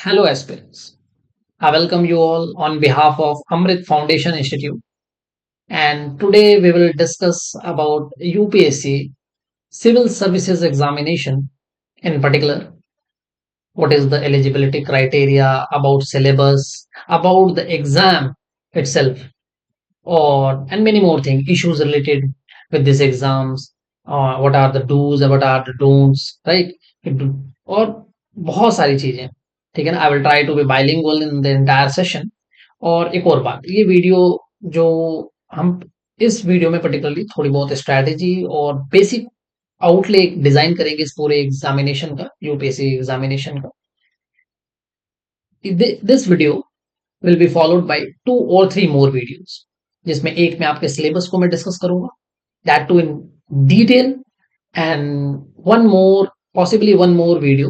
Hello, aspirants. I welcome you all on behalf of Amrit Foundation Institute. And today we will discuss about UPSC Civil Services Examination in particular. What is the eligibility criteria, about syllabus, about the exam itself, or and many more things, issues related with these exams. What are the do's, what are the don'ts, right? और बहुत सारी चीजें, ठीक है ना. I will try to be bilingual in the entire session. और एक और बात, ये वीडियो जो हम इस वीडियो में पर्टिकुलरली थोड़ी बहुत स्ट्रैटेजी और बेसिक आउटले डिजाइन करेंगे इस पूरे एग्जामिनेशन का, यूपीएससी एग्जामिनेशन का. This video will be followed by 2 or 3 more videos, जिसमें एक में आपके सिलेबस को मैं डिस्कस करूंगा, that too in detail, and possibly one more video,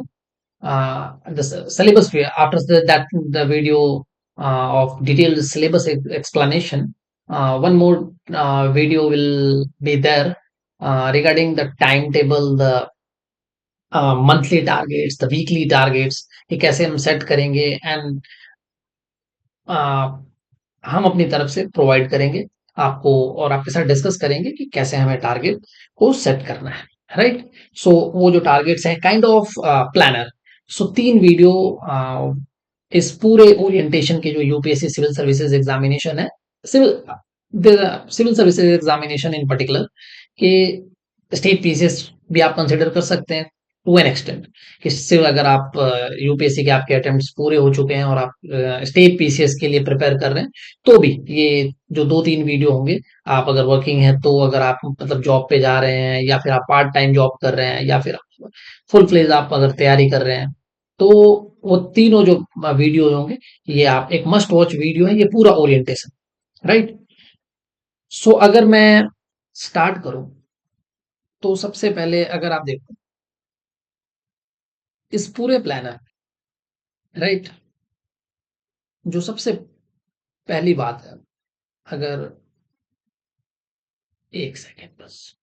the syllabus after the video of detailed syllabus explanation. One more video will be there regarding the timetable, the monthly targets, the weekly targets, ये कैसे हम set करेंगे, and हम अपनी तरफ से provide करेंगे आपको और आपके साथ डिस्कस करेंगे कि कैसे हमें टारगेट को सेट करना है, राइट. सो वो जो टारगेट्स हैं kind of planner. So 3 video इस पूरे ओरिएंटेशन के जो यूपीएससी सिविल सर्विसेज एग्जामिनेशन है, civil civil services examination in particular के स्टेट पीसीएस भी आप कंसिडर कर सकते हैं टू एन एक्सटेंट, कि सिर्फ अगर आप यूपीएससी के आपके अटेम्प्ट्स पूरे हो चुके हैं और आप स्टेट पीसीएस के लिए प्रिपेयर कर रहे हैं, तो भी ये जो 2-3 वीडियो होंगे, आप अगर वर्किंग है तो, अगर आप मतलब जॉब पे जा रहे हैं, या फिर आप पार्ट टाइम जॉब कर रहे हैं, या फिर फुल फ्लेज आप अगर तैयारी कर रहे हैं, तो वो तीनों जो वीडियो होंगे, ये आप एक मस्ट वॉच वीडियो है, ये पूरा ओरिएंटेशन, राइट. सो अगर मैं स्टार्ट करूं, तो सबसे पहले अगर आप देखो इस पूरे प्लानर, राइट, जो सबसे पहली बात है, अगर एक सेकेंड बस,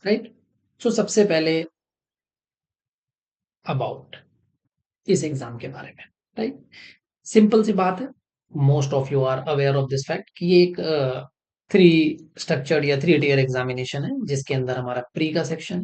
राइट. सो सबसे पहले अबाउट इस एग्जाम के बारे में, राइट. सिंपल सी बात है, most of you are aware of this fact कि ये एक 3 स्ट्रक्चर्ड या 3 टियर एग्जामिनेशन है, जिसके अंदर हमारा प्री का सेक्शन.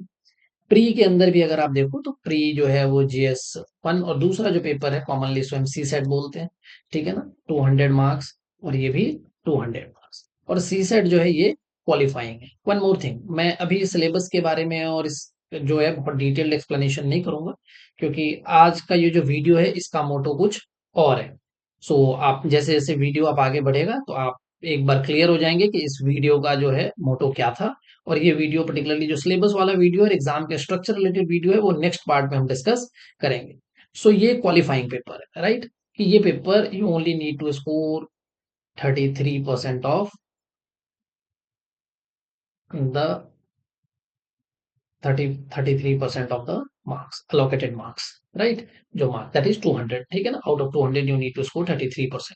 प्री के अंदर भी अगर आप देखो तो प्री जो है वो जीएस 1, और दूसरा जो पेपर है कॉमनली इसको हम सी सेट बोलते हैं, ठीक है ना, 200 मार्क्स, और ये भी 200 मार्क्स, और सी सेट जो है ये क्वालिफाइंग है. वन मोर थिंग, मैं अभी सिलेबस के बारे में और इस जो है बहुत डिटेल्ड एक्सप्लेनेशन नहीं करूंगा, क्योंकि आज का ये जो वीडियो है इसका मोटो कुछ और है. सो आप जैसे जैसे वीडियो आप आगे बढ़ेगा तो आप एक बार क्लियर हो जाएंगे कि इस वीडियो का जो है मोटो क्या था. और ये वीडियो पर्टिकुलरली जो सिलेबस वाला वीडियो है, एग्जाम के स्ट्रक्चर रिलेटेड वीडियो है, वो नेक्स्ट पार्ट में हम डिस्कस करेंगे. सो ये क्वालिफाइंग पेपर है, राइट, कि ये paper you only need to score 33% of the 33% of the marks, allocated marks, right. जो मार्क्स दैट इज 200, ठीक है ना, out of 200 you need to score 33%.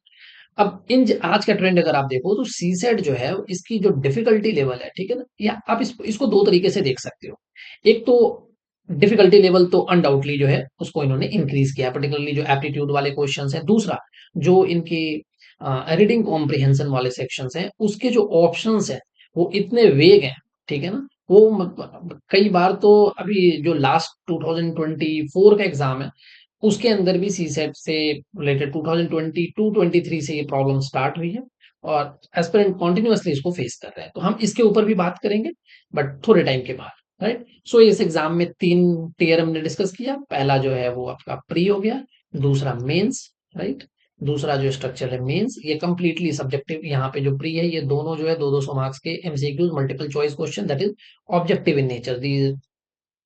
अब आज का ट्रेंड अगर आप देखो तो सी सेट जो है इसकी जो डिफिकल्टी लेवल है, ठीक है ना, या आप इसको 2 तरीके से देख सकते हो. एक तो डिफिकल्टी लेवल तो अनडाउटली जो है उसको इन्होंने इंक्रीज किया, पर्टिकुलरली जो एप्टीट्यूड वाले क्वेश्चंस हैं. दूसरा, जो इनके रीडिंग कॉम्प्रिहेंशन वाले सेक्शंस हैं, उसके जो ऑप्शंस हैं वो इतने वेग हैं, ठीक है ना. वो कई बार तो अभी जो लास्ट 2024 का एग्जाम है, उसके अंदर भी सी सेट से रिलेटेड 2022-23 से ये प्रॉब्लम स्टार्ट हुई है, और एस्पिरेंट कॉन्टिन्यूसली इसको फेस कर रहे हैं. तो हम इसके ऊपर भी बात करेंगे, बट थोड़े टाइम के बाद, राइट. सो इस एग्जाम में 3 टियर हमने डिस्कस किया. पहला जो है वो आपका प्री हो गया, दूसरा मेंस, राइट. दूसरा जो स्ट्रक्चर है मेंस, ये कंप्लीटली सब्जेक्टिव. यहाँ पे जो प्री है ये दोनों जो है 200 मार्क्स के MCQs, multiple choice question, that is objective in nature. The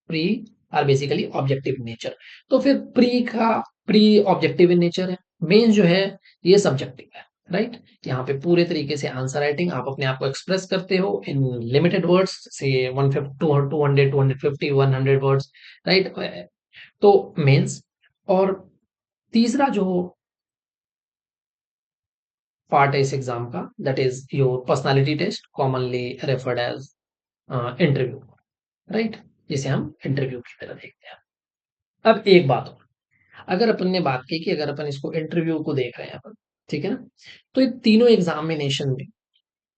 pre R basically objective in nature. तो फिर प्री ऑब्जेक्टिव इन नेचर है, मेंस जो है ये सब्जेक्टिव है, राइट. यहाँ पे पूरे तरीके से आंसर राइटिंग, आप अपने आप को एक्सप्रेस करते हो इन लिमिटेड वर्ड्स से 150 200 250 100 वर्ड्स, राइट. तो मेंस. और तीसरा जो पार्ट है इस एग्जाम का, that is your personality test, commonly referred as interview, right. जिसे हम इंटरव्यू की तरह देखते हैं। अब एक बात और, अगर अपन ने बात की कि अगर अपन इसको इंटरव्यू को देख रहे हैं अपन, ठीक है ना, तो ये तीनों एग्जामिनेशन में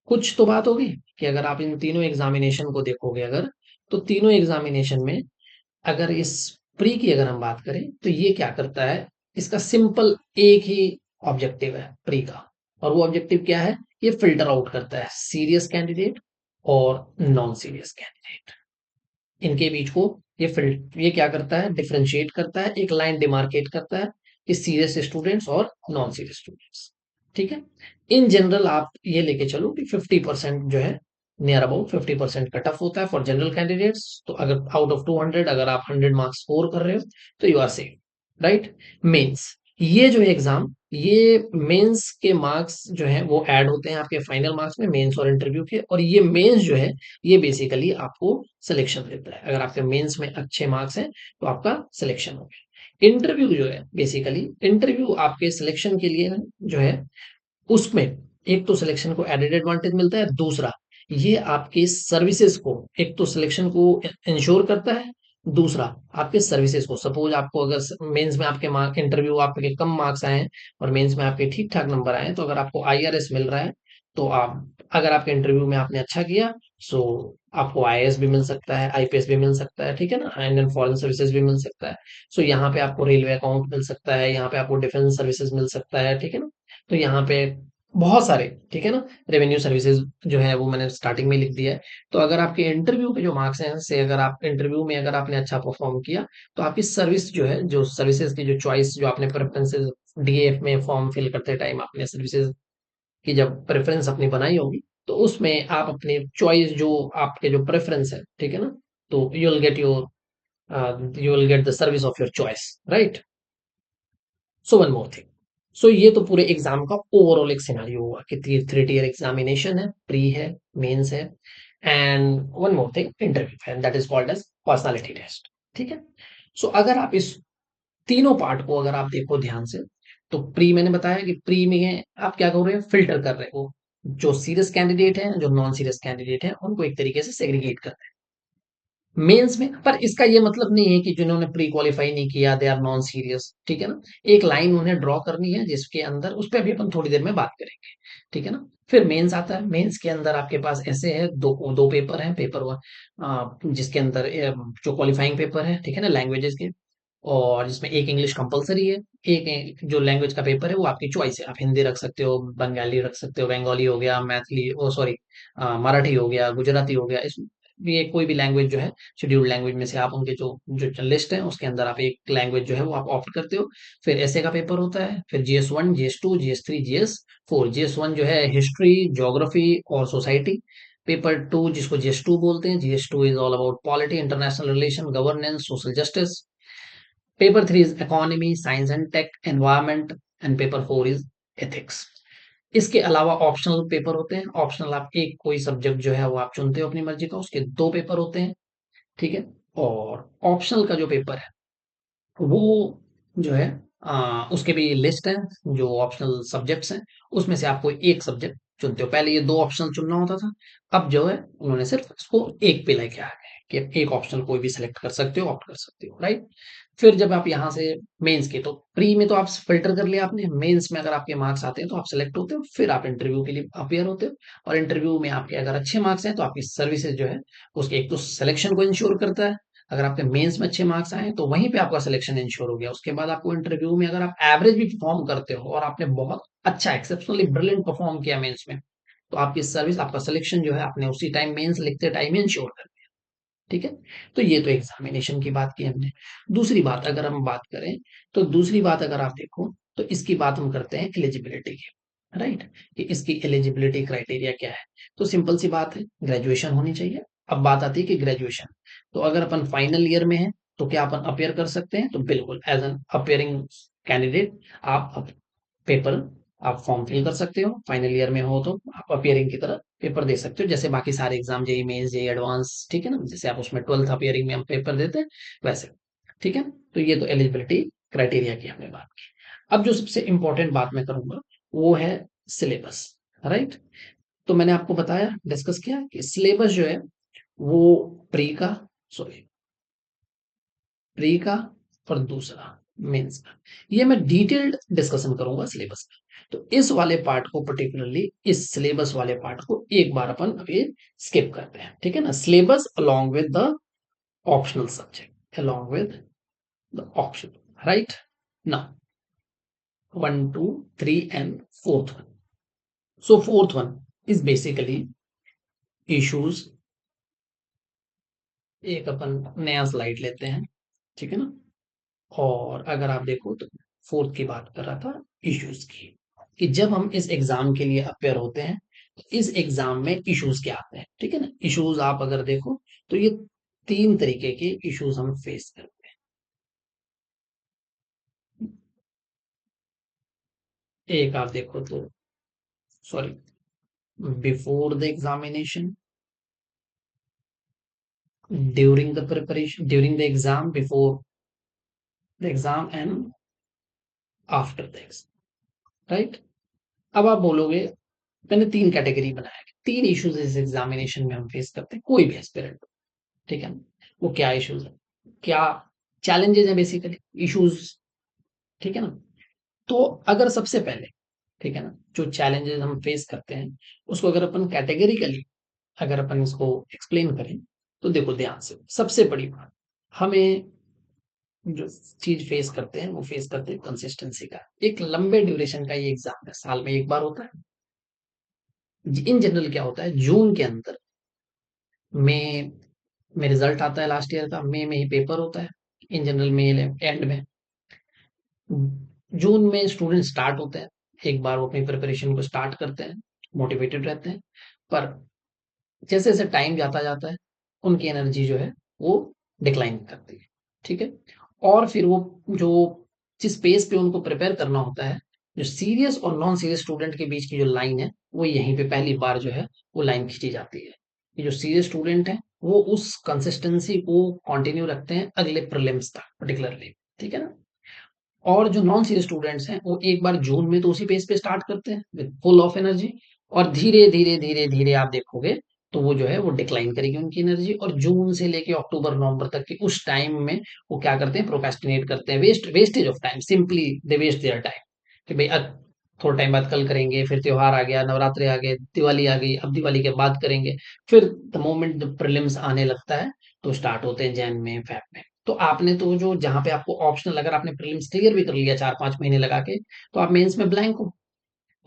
कुछ तो बात होगी कि अगर आप इन तीनों एग्जामिनेशन को देखोगे अगर, तो तीनों एग्जामिनेशन में अगर इस प्री की अगर हम बात करें तो ये क्या करता है, इसका सिंपल एक ही ऑब्जेक्टिव है प्री का, और वो ऑब्जेक्टिव क्या है, ये फिल्टर आउट करता है सीरियस कैंडिडेट और नॉन सीरियस कैंडिडेट। इनके बीच को ये क्या करता है, डिफरेंशिएट करता है, एक लाइन डिमार्केट करता है कि सीरियस स्टूडेंट्स और नॉन सीरियस स्टूडेंट्स। ठीक है, इन जनरल आप ये लेके चलो कि 50% जो है, नियर अबाउट 50% कट ऑफ होता है फॉर जनरल कैंडिडेट्स। तो अगर आउट ऑफ 200 अगर आप 100 मार्क्स स्कोर कर रहे हो तो you are safe, right. Mains, ये जो एग्जाम, ये मेंस के मार्क्स जो है वो ऐड होते हैं आपके फाइनल मार्क्स में, मेंस और इंटरव्यू के, और ये मेंस जो है ये बेसिकली आपको सिलेक्शन देता है। अगर आपके मेंस में अच्छे मार्क्स हैं तो आपका सिलेक्शन हो गया। इंटरव्यू जो है, बेसिकली इंटरव्यू आपके सिलेक्शन के लिए जो है, उसमें एक तो सिलेक्शन को एडेड एडवांटेज मिलता है, दूसरा ये आपके सर्विसेज को, एक तो सिलेक्शन को इंश्योर करता है, दूसरा आपके सर्विसेज को, सपोज आपको अगर मेंस में आपके मार्क, इंटरव्यू आपके कम मार्क्स आए हैं और मेंस में आपके ठीक ठाक नंबर आए हैं, तो अगर आपको आईआरएस मिल रहा है, तो आप अगर आपके इंटरव्यू में आपने अच्छा किया, सो आपको आईएएस भी मिल सकता है, आईपीएस भी मिल सकता है, ठीक है ना, इंडियन फॉरेन सर्विसेज भी मिल सकता है। सो यहाँ पे आपको रेलवे अकाउंट मिल सकता है, यहाँ पे आपको डिफेंस सर्विसेज मिल सकता है, ठीक है ना। तो यहाँ पे बहुत सारे, ठीक है ना, रेवेन्यू सर्विसेज जो है वो मैंने स्टार्टिंग में लिख दिया है। तो अगर आपके इंटरव्यू के जो मार्क्स हैं, से अगर आप इंटरव्यू में अगर आपने अच्छा परफॉर्म किया, तो आपकी सर्विस जो है, जो सर्विसेज की जो चॉइस, जो आपने प्रेफरेंसेज डीएफ में फॉर्म फिल करते टाइम आपने सर्विसेज की जब प्रेफरेंस अपनी बनाई होगी, तो उसमें आप अपनी चॉइस, जो आपके जो प्रेफरेंस है, ठीक है ना, तो you will get the service of your choice, right. So one more thing, so ये तो पूरे एग्जाम का ओवरऑल एक सिनारियो हुआ कि थ्री टीयर एग्जामिनेशन है, प्री है, मेंस है, and one more thing interview है, that is called as personality test. ठीक है, सो अगर आप इस तीनों पार्ट को अगर आप देखो ध्यान से, तो प्री मैंने बताया कि प्री में आप क्या कर रहे हो, फिल्टर कर रहे हो, जो सीरियस कैंडिडेट है, जो नॉन सीरियस कैंडिडेट है, उनको एक तरीके से सेग्रीगेट कर रहे हैं मेंस में। पर इसका ये मतलब नहीं है कि जिन्होंने प्री क्वालिफाई नहीं किया दे आर नॉन सीरियस, ठीक है ना। एक लाइन उन्हें ड्रॉ करनी है जिसके अंदर, उस पर अभी अपन थोड़ी देर में बात करेंगे, ठीक है ना। फिर मेंस आता है, मेंस के अंदर आपके पास ऐसे है, दो दो पेपर हैं, पेपर वन जिसके अंदर जो क्वालिफाइंग पेपर है, ठीक है ना, लैंग्वेजेस के, और जिसमें एक इंग्लिश कंपलसरी है, एक जो लैंग्वेज का पेपर है वो आपकी चॉइस है, आप हिंदी रख सकते हो, बंगाली रख सकते हो, बंगाली हो गया, मैथिली, ओ सॉरी, मराठी हो गया, गुजराती हो गया, इस ये कोई भी लैंग्वेज जो है, शेड्यूल्ड लैंग्वेज में से आप उनके जो जो लिस्ट है उसके अंदर आप एक लैंग्वेज जो है वो आप ऑप्ट करते हो। फिर ऐसे का पेपर होता है, फिर GS 1, GS 2, GS 3, GS 4। GS 1 जो है हिस्ट्री, ज्योग्राफी और सोसाइटी। पेपर 2 जिसको जीएस 2 बोलते हैं, GS 2 is all about polity, international relation, governance, social justice. Paper 3 is economy, science and tech, environment, and paper 4 is ethics। इसके अलावा optional paper होते हैं, ऑप्शनल आप एक कोई सब्जेक्ट जो है वो आप चुनते हो अपनी मर्जी का, उसके 2 पेपर होते हैं, ठीक है। और ऑप्शनल का जो पेपर है वो जो है, उसके भी लिस्ट है, जो ऑप्शनल सब्जेक्ट्स हैं उसमें से आपको एक सब्जेक्ट चुनते हो। पहले ये 2 ऑप्शनल चुनना होता था, अब जो है उन्होंने सिर्फ इसको एक पे लेके आ गए कि एक ऑप्शनल कोई भी सिलेक्ट कर सकते हो, ऑप्ट कर सकते हो, राइट। फिर जब आप यहाँ से मेंस के, तो प्री में तो आप फिल्टर कर लिया आपने, मेंस में अगर आपके मार्क्स आते हैं तो आप सिलेक्ट होते हो, फिर आप इंटरव्यू के लिए अपेयर होते हो, और इंटरव्यू में आपके अगर अच्छे मार्क्स हैं तो आपकी सर्विसेज जो है उसके एक तो सिलेक्शन को इंश्योर करता है। अगर आपके मेंस में अच्छे मार्क्स आए तो वहीं पे आपका सिलेक्शन इंश्योर हो गया। उसके बाद आपको इंटरव्यू में अगर आप एवरेज भी परफॉर्म करते हो और आपने बहुत अच्छा एक्सेप्शनली ब्रिलियंट परफॉर्म किया मेंस में, तो आपकी सर्विस, आपका सिलेक्शन जो है आपने उसी टाइम मेंस लिखते टाइम इंश्योर कर दिया, ठीक है। तो ये तो एग्जामिनेशन की बात की हमने। दूसरी बात अगर हम बात करें, तो दूसरी बात अगर आप देखो, तो इसकी बात हम करते हैं एलिजिबिलिटी की, राइट, कि इसकी एलिजिबिलिटी क्राइटेरिया क्या है। तो सिंपल सी बात है, ग्रेजुएशन होनी चाहिए। अब बात आती है कि ग्रेजुएशन, तो अगर अपन फाइनल ईयर में है तो क्या अपन अपेयर कर सकते हैं, तो बिल्कुल एज एन अपेयरिंग कैंडिडेट आप पेपर, आप फॉर्म फिल कर सकते हो, फाइनल ईयर में हो तो आप अपियरिंग की तरह पेपर दे सकते हो, जैसे बाकी सारे exam, JEE mains, JEE advance, ठीक है ना, जैसे आप उसमें 12th अपियरिंग में हम पेपर देते हैं वैसे, ठीक है। तो ये तो एलिजिबिलिटी क्राइटेरिया की हमने बात की। अब जो सबसे इंपॉर्टेंट बात मैं करूंगा वो है सिलेबस, राइट। तो मैंने आपको बताया, डिस्कस किया कि सिलेबस जो है वो प्री का, सॉरी, प्री का और दूसरा मेंस का। ये मैं डिटेल्ड डिस्कशन करूंगा सिलेबस का। तो इस वाले पार्ट को पर्टिकुलरली, इस सिलेबस वाले पार्ट को एक बार अपन अभी स्किप करते हैं, ठीक है ना। Syllabus along with the optional subject, along with the option, right. Now 1 2 3 and fourth one. So fourth one is basically issues. एक अपन नया स्लाइड लेते हैं, ठीक है ना। और अगर आप देखो तो फोर्थ की बात कर रहा था इश्यूज की, कि जब हम इस एग्जाम के लिए अपेयर होते हैं तो इस एग्जाम में इश्यूज क्या आते हैं, ठीक है ना। इश्यूज आप अगर देखो तो ये 3 तरीके के इश्यूज हम फेस करते हैं। एक आप देखो तो, sorry, before the examination, during the preparation, during the exam, before the exam and after the exam, right. अब आप बोलोगे मैंने 3 कैटेगरी बनाया है, 3 इश्यूज इस एग्जामिनेशन में हम फेस करते हैं, कोई भी एस्पिरेंट, ठीक है ना। वो क्या इश्यूज है, क्या चैलेंजेस है, बेसिकली इश्यूज, ठीक है ना। तो अगर सबसे पहले, ठीक है ना, जो चैलेंजेस हम फेस करते हैं उसको अगर अपन कैटेगरिकली अगर अपन इसको एक्सप्लेन करें तो देखो ध्यान से, सबसे बड़ी बात हमें जो चीज फेस करते हैं वो फेस करते हैं कंसिस्टेंसी का। एक लंबे ड्यूरेशन का ये एग्जाम है, साल में एक बार होता है। इन जनरल क्या होता है, जून के अंदर, मई में रिजल्ट आता है लास्ट ईयर का, मई में ही पेपर होता है इन जनरल, मई एंड में। जून में स्टूडेंट स्टार्ट होते हैं, एक बार वो अपनी प्रिपरेशन को स्टार्ट करते हैं, मोटिवेटेड रहते हैं। पर जैसे जैसे टाइम जाता जाता है उनकी एनर्जी जो है वो डिक्लाइन करती है, ठीक है। और फिर वो जो जिस पेस पे उनको प्रिपेयर करना होता है, जो सीरियस और नॉन सीरियस स्टूडेंट के बीच की जो लाइन है वो यहीं पे पहली बार जो है वो लाइन खींची जाती है। ये जो सीरियस स्टूडेंट है वो उस कंसिस्टेंसी को कंटिन्यू रखते हैं अगले प्रीलिम्स तक पर्टिकुलरली, ठीक है ना। और जो नॉन सीरियस स्टूडेंट्स हैं वो एक बार जून में तो उसी पेस पे स्टार्ट करते हैं विद फुल ऑफ एनर्जी, और धीरे धीरे धीरे धीरे आप देखोगे तो वो जो है वो डिक्लाइन करेगी उनकी एनर्जी, और जून से लेके अक्टूबर नवंबर तक के उस टाइम में वो क्या करते हैं, प्रोक्रेस्टिनेट करते हैं, wastage of time, simply they waste their time, कि भाई अब थोड़ा टाइम बाद कल करेंगे, फिर त्योहार आ गया, नवरात्रि आ गए, दिवाली आ गई, अब दिवाली के बाद करेंगे। फिर द मोमेंट द प्रीलिम्स आने लगता है तो स्टार्ट होते हैं जैन में, फेब में। तो आपने तो जो जहां पे आपको ऑप्शनल, अगर आपने प्रीलिम्स क्लियर भी कर लिया 4 5 महीने लगा के, तो आप मेंस में ब्लैंक हो।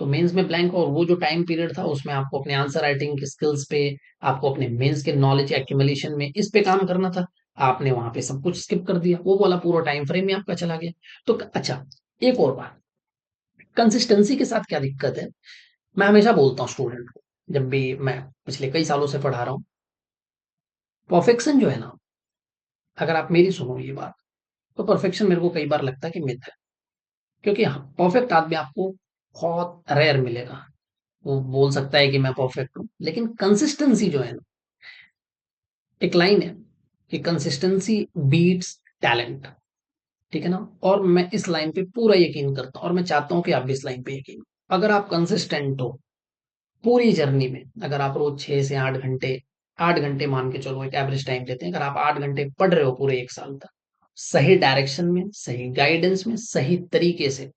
तो मेंस में ब्लैंक हो, और वो जो टाइम पीरियड था उसमें आपको अपने आंसर राइटिंग के स्किल्स पे, आपको अपने मेंस के नॉलेज एक्यूमुलेशन में इस पे काम करना था। आपने वहां पे सब कुछ स्किप कर दिया, वो वाला पूरा टाइम फ्रेम ही आपका चला गया। तो अच्छा, एक और बात, कंसिस्टेंसी के साथ क्या दिक्कत है, मैं हमेशा बोलता हूँ स्टूडेंट को, जब भी मैं पिछले कई सालों से पढ़ा रहा हूँ, परफेक्शन जो है ना, अगर आप मेरी सुनो ये बात, तो परफेक्शन मेरे को कई बार लगता है कि मिथ है। क्योंकि परफेक्ट आदमी आपको बहुत रेयर मिलेगा। वो बोल सकता है कि मैं परफेक्ट हूँ, लेकिन कंसिस्टेंसी जो है ना, एक लाइन है कि कंसिस्टेंसी बीट्स टैलेंट, ठीक है ना। और मैं इस लाइन पे पूरा यकीन करता हूँ, और मैं चाहता हूँ कि आप भी इस लाइन पे यकीन, अगर आप कंसिस्टेंट हो पूरी जर्नी में, अगर आप रोज 6 से 8 घंटे, 8 घंटे मान के चलो एक एवरेज टाइम देते हैं, अगर आप 8 घंटे पढ़ रहे हो पूरे एक साल तक, सही डायरेक्शन में, सही गाइडेंस में, सही तरीके से,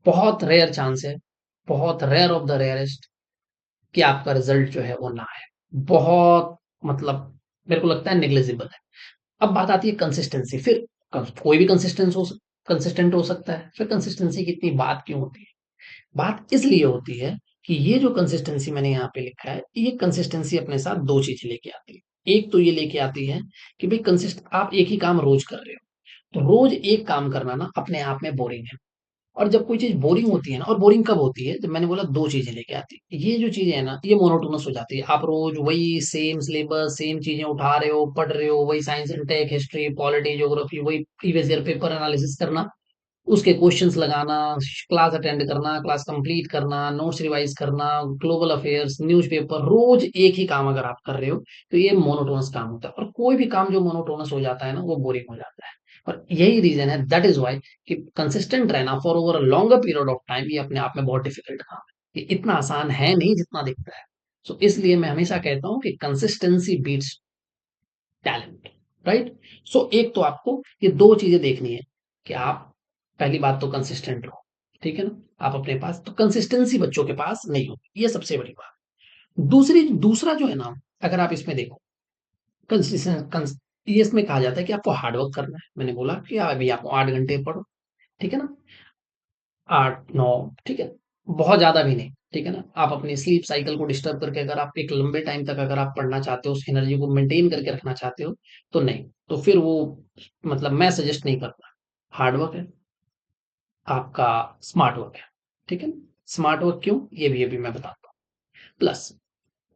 बहुत रेयर चांस है, बहुत रेयर ऑफ द रेयरेस्ट, कि आपका रिजल्ट जो है वो ना है। बहुत, मतलब मेरे को लगता है नेग्लिजिबल है। अब बात आती है कंसिस्टेंसी, फिर कोई भी कंसिस्टेंट हो सकता है, फिर कंसिस्टेंसी की इतनी बात क्यों होती है। बात इसलिए होती है कि ये जो कंसिस्टेंसी मैंने यहाँ पे लिखा है, ये कंसिस्टेंसी अपने साथ 2 चीजें लेके आती है। एक तो ये लेके आती है कि भाई कंसिस्ट आप एक ही काम रोज कर रहे हो, तो रोज एक काम करना ना अपने आप में बोरिंग है। और जब कोई चीज बोरिंग होती है ना, और बोरिंग कब होती है, जब मैंने बोला 2 चीजें लेके आती है, ये जो चीजें है ना ये मोनोटोनस हो जाती है। आप रोज वही सेम सिलेबस, सेम चीजें उठा रहे हो, पढ़ रहे हो, वही science and tech, history, polity, geography, वही प्रीवियस ईयर पेपर एनालिसिस करना, उसके क्वेश्चंस लगाना, क्लास अटेंड करना, क्लास कंप्लीट करना, नोट्स रिवाइज करना, ग्लोबल अफेयर्स, न्यूज़पेपर, रोज एक ही काम अगर आप कर रहे हो तो ये मोनोटोनस काम होता है। और कोई भी काम जो मोनोटोनस हो जाता है ना वो बोरिंग हो जाता है। और यही रीजन है, दैट इज वाई, कि कंसिस्टेंट रहना for over a longer period of time ये अपने आप में बहुत डिफिकल्ट काम है। ये इतना आसान है नहीं जितना दिखता है। सो इसलिए मैं हमेशा कहता हूं कि कंसिस्टेंसी बीट्स टैलेंट। राइट? सो एक तो आपको ये 2 चीज़ें देखनी है कि आप पहली बात तो कंसिस्टेंट हो, ठीक है ना? आप अपने पास तो कंसिस्टेंसी बच्चों के पास नहीं होती, ये सबसे बड़ी बात। दूसरा जो है ना, अगर आप इसमें देखो कंसिस्टेंट कंस ये इसमें कहा जाता है कि आपको हार्ड वर्क करना है। मैंने बोला कि अभी आप 8 घंटे पढ़ो, ठीक है ना? 8-9 ठीक है? बहुत ज़्यादा भी नहीं, ठीक है ना? आप अपनी स्लीप साइकिल को डिस्टर्ब करके अगर आप एक लंबे टाइम तक अगर आप पढ़ना चाहते हो, उस एनर्जी को मेंटेन करके रखना चाहते हो, तो नहीं। तो फिर वो मतलब मैं सजेस्ट नहीं करता। हार्ड वर्क है, आपका स्मार्ट वर्क है, ठीक है ना? स्मार्ट वर्क क्यों? ये भी अभी मैं बताता हूँ। प्लस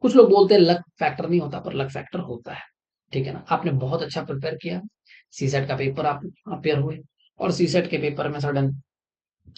कुछ लोग बोलते हैं लक फैक्टर नहीं होता, पर लक फैक्टर होता है, ठीक है ना? आपने बहुत अच्छा प्रिपेयर किया, सीसेट का पेपर आप अपियर हुए और सीसेट के पेपर में सडन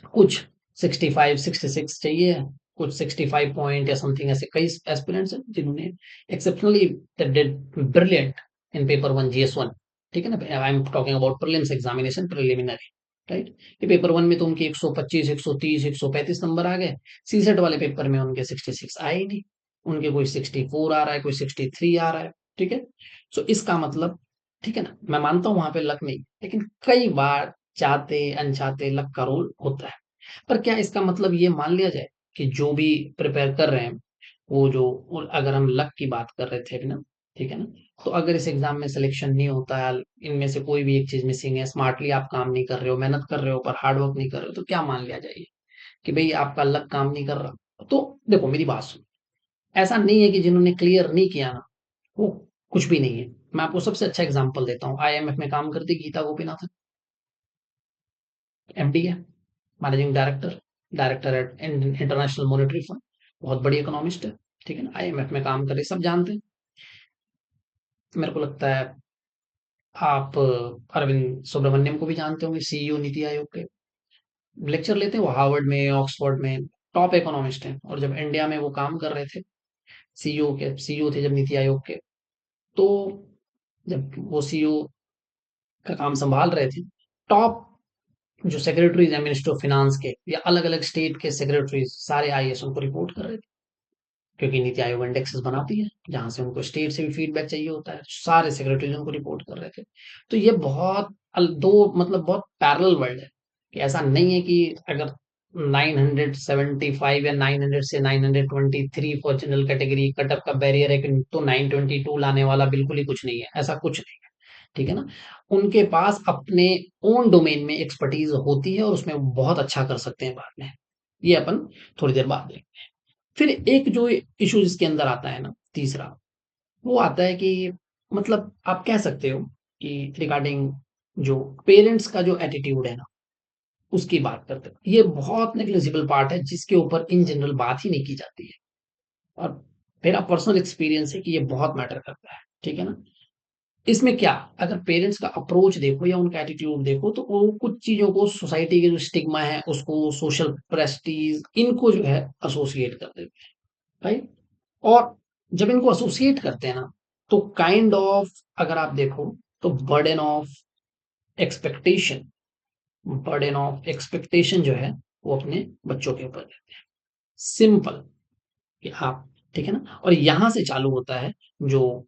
कुछ 65 66 चाहिए, कुछ 65 पॉइंट या समथिंग, ऐसे कई एस्पिरेंट्स हैं जिन्होंने exceptionally did brilliant in paper 1 GS 1, ठीक है ना? I am talking about prelims examination preliminary, right? ये पेपर 1 में तो उनके 125 130 135 नंबर आ गए, सीसेट वाले पेपर में उनके 66 आए ही नहीं, उनके कोई 64 आ रहा है, कोई 63 आ रहा है, ठीक है? सो इसका मतलब, ठीक है ना, मैं मानता हूँ वहां पे लक नहीं, लेकिन कई बार चाहते अनचाहते लक का रोल होता है। पर क्या इसका मतलब ये मान लिया जाए कि जो भी प्रिपेयर कर रहे हैं, वो जो, और अगर हम लक की बात कर रहे थे अभी ना, ठीक है ना? तो अगर इस एग्जाम में सिलेक्शन नहीं होता है, इनमें से कोई भी एक चीज मिसिंग है, स्मार्टली आप काम नहीं कर रहे हो, मेहनत कर रहे हो पर हार्ड वर्क नहीं कर रहे हो, तो क्या मान लिया जाए कि भाई आपका लक काम नहीं कर रहा? तो देखो मेरी बात सुनो, ऐसा नहीं है कि जिन्होंने क्लियर नहीं किया ना, वो कुछ भी नहीं है। मैं आपको सबसे अच्छा एग्जांपल देता हूँ, आईएमएफ में काम करती गीता गोपीनाथन, एमडी है, managing director, director at international monetary fund, बहुत बड़ी इकोनॉमिस्ट है, ठीक है ना? आईएमएफ में काम करे, सब जानते हैं। मेरे को लगता है आप अरविंद सुब्रमण्यम को भी जानते होंगे, सीईओ नीति आयोग के, लेक्चर लेते हैं वो हार्वर्ड में, ऑक्सफोर्ड में, टॉप इकोनॉमिस्ट हैं। और जब इंडिया में वो काम कर रहे थे, सीईओ थे जब नीति आयोग के, तो जब वो सीईओ का काम संभाल रहे थे, टॉप जो सेक्रेटरीज हैं मिनिस्टर ऑफ फाइनेंस के या अलग अलग स्टेट के सेक्रेटरीज सारे आईएएस उनको रिपोर्ट कर रहे थे, क्योंकि नीति आयोग इंडेक्सेस बनाती है जहां से उनको स्टेट से भी फीडबैक चाहिए होता है, सारे सेक्रेटरीज उनको रिपोर्ट कर रहे थे। तो ये बहुत दो मतलब बहुत पैरेलल वर्ल्ड है, कि ऐसा नहीं है कि अगर 975 या 900 से 923 for general category cut off का बैरियर है कि तो 922 लाने वाला बिल्कुल ही कुछ नहीं है, ऐसा कुछ नहीं है, ठीक है ना? उनके पास अपने ओन डोमेन में एक्सपर्टीज होती है और उसमें वो बहुत अच्छा कर सकते हैं बाद में, ये अपन थोड़ी देर बाद देखेंगे। फिर एक जो इशू इसके अंदर आता है ना, तीसरा, वो आता है कि मतलब आप कह सकते हो कि रिगार्डिंग जो पेरेंट्स का जो एटीट्यूड है ना, उसकी बात करते हैं, ये बहुत नेग्लिजिबल पार्ट है जिसके ऊपर इन जनरल बात ही नहीं की जाती है। और मेरा पर्सनल एक्सपीरियंस है कि ये बहुत मैटर करता है, ठीक है ना? इसमें क्या, अगर पेरेंट्स का अप्रोच देखो या उनका एटीट्यूड देखो, तो वो कुछ चीजों को सोसाइटी के जो स्टिग्मा है उसको, सोशल प्रेस्टीज, इनको जो है एसोसिएट कर देते हैं, राइट? और जब इनको एसोसिएट करते हैं ना, तो काइंड ऑफ अगर आप देखो, तो एक्सपेक्टेशन बर्डन ऑफ एक्सपेक्टेशन जो है वो अपने बच्चों के ऊपर देते हैं, सिंपल, कि आप, ठीक है ना? और यहां से चालू होता है जो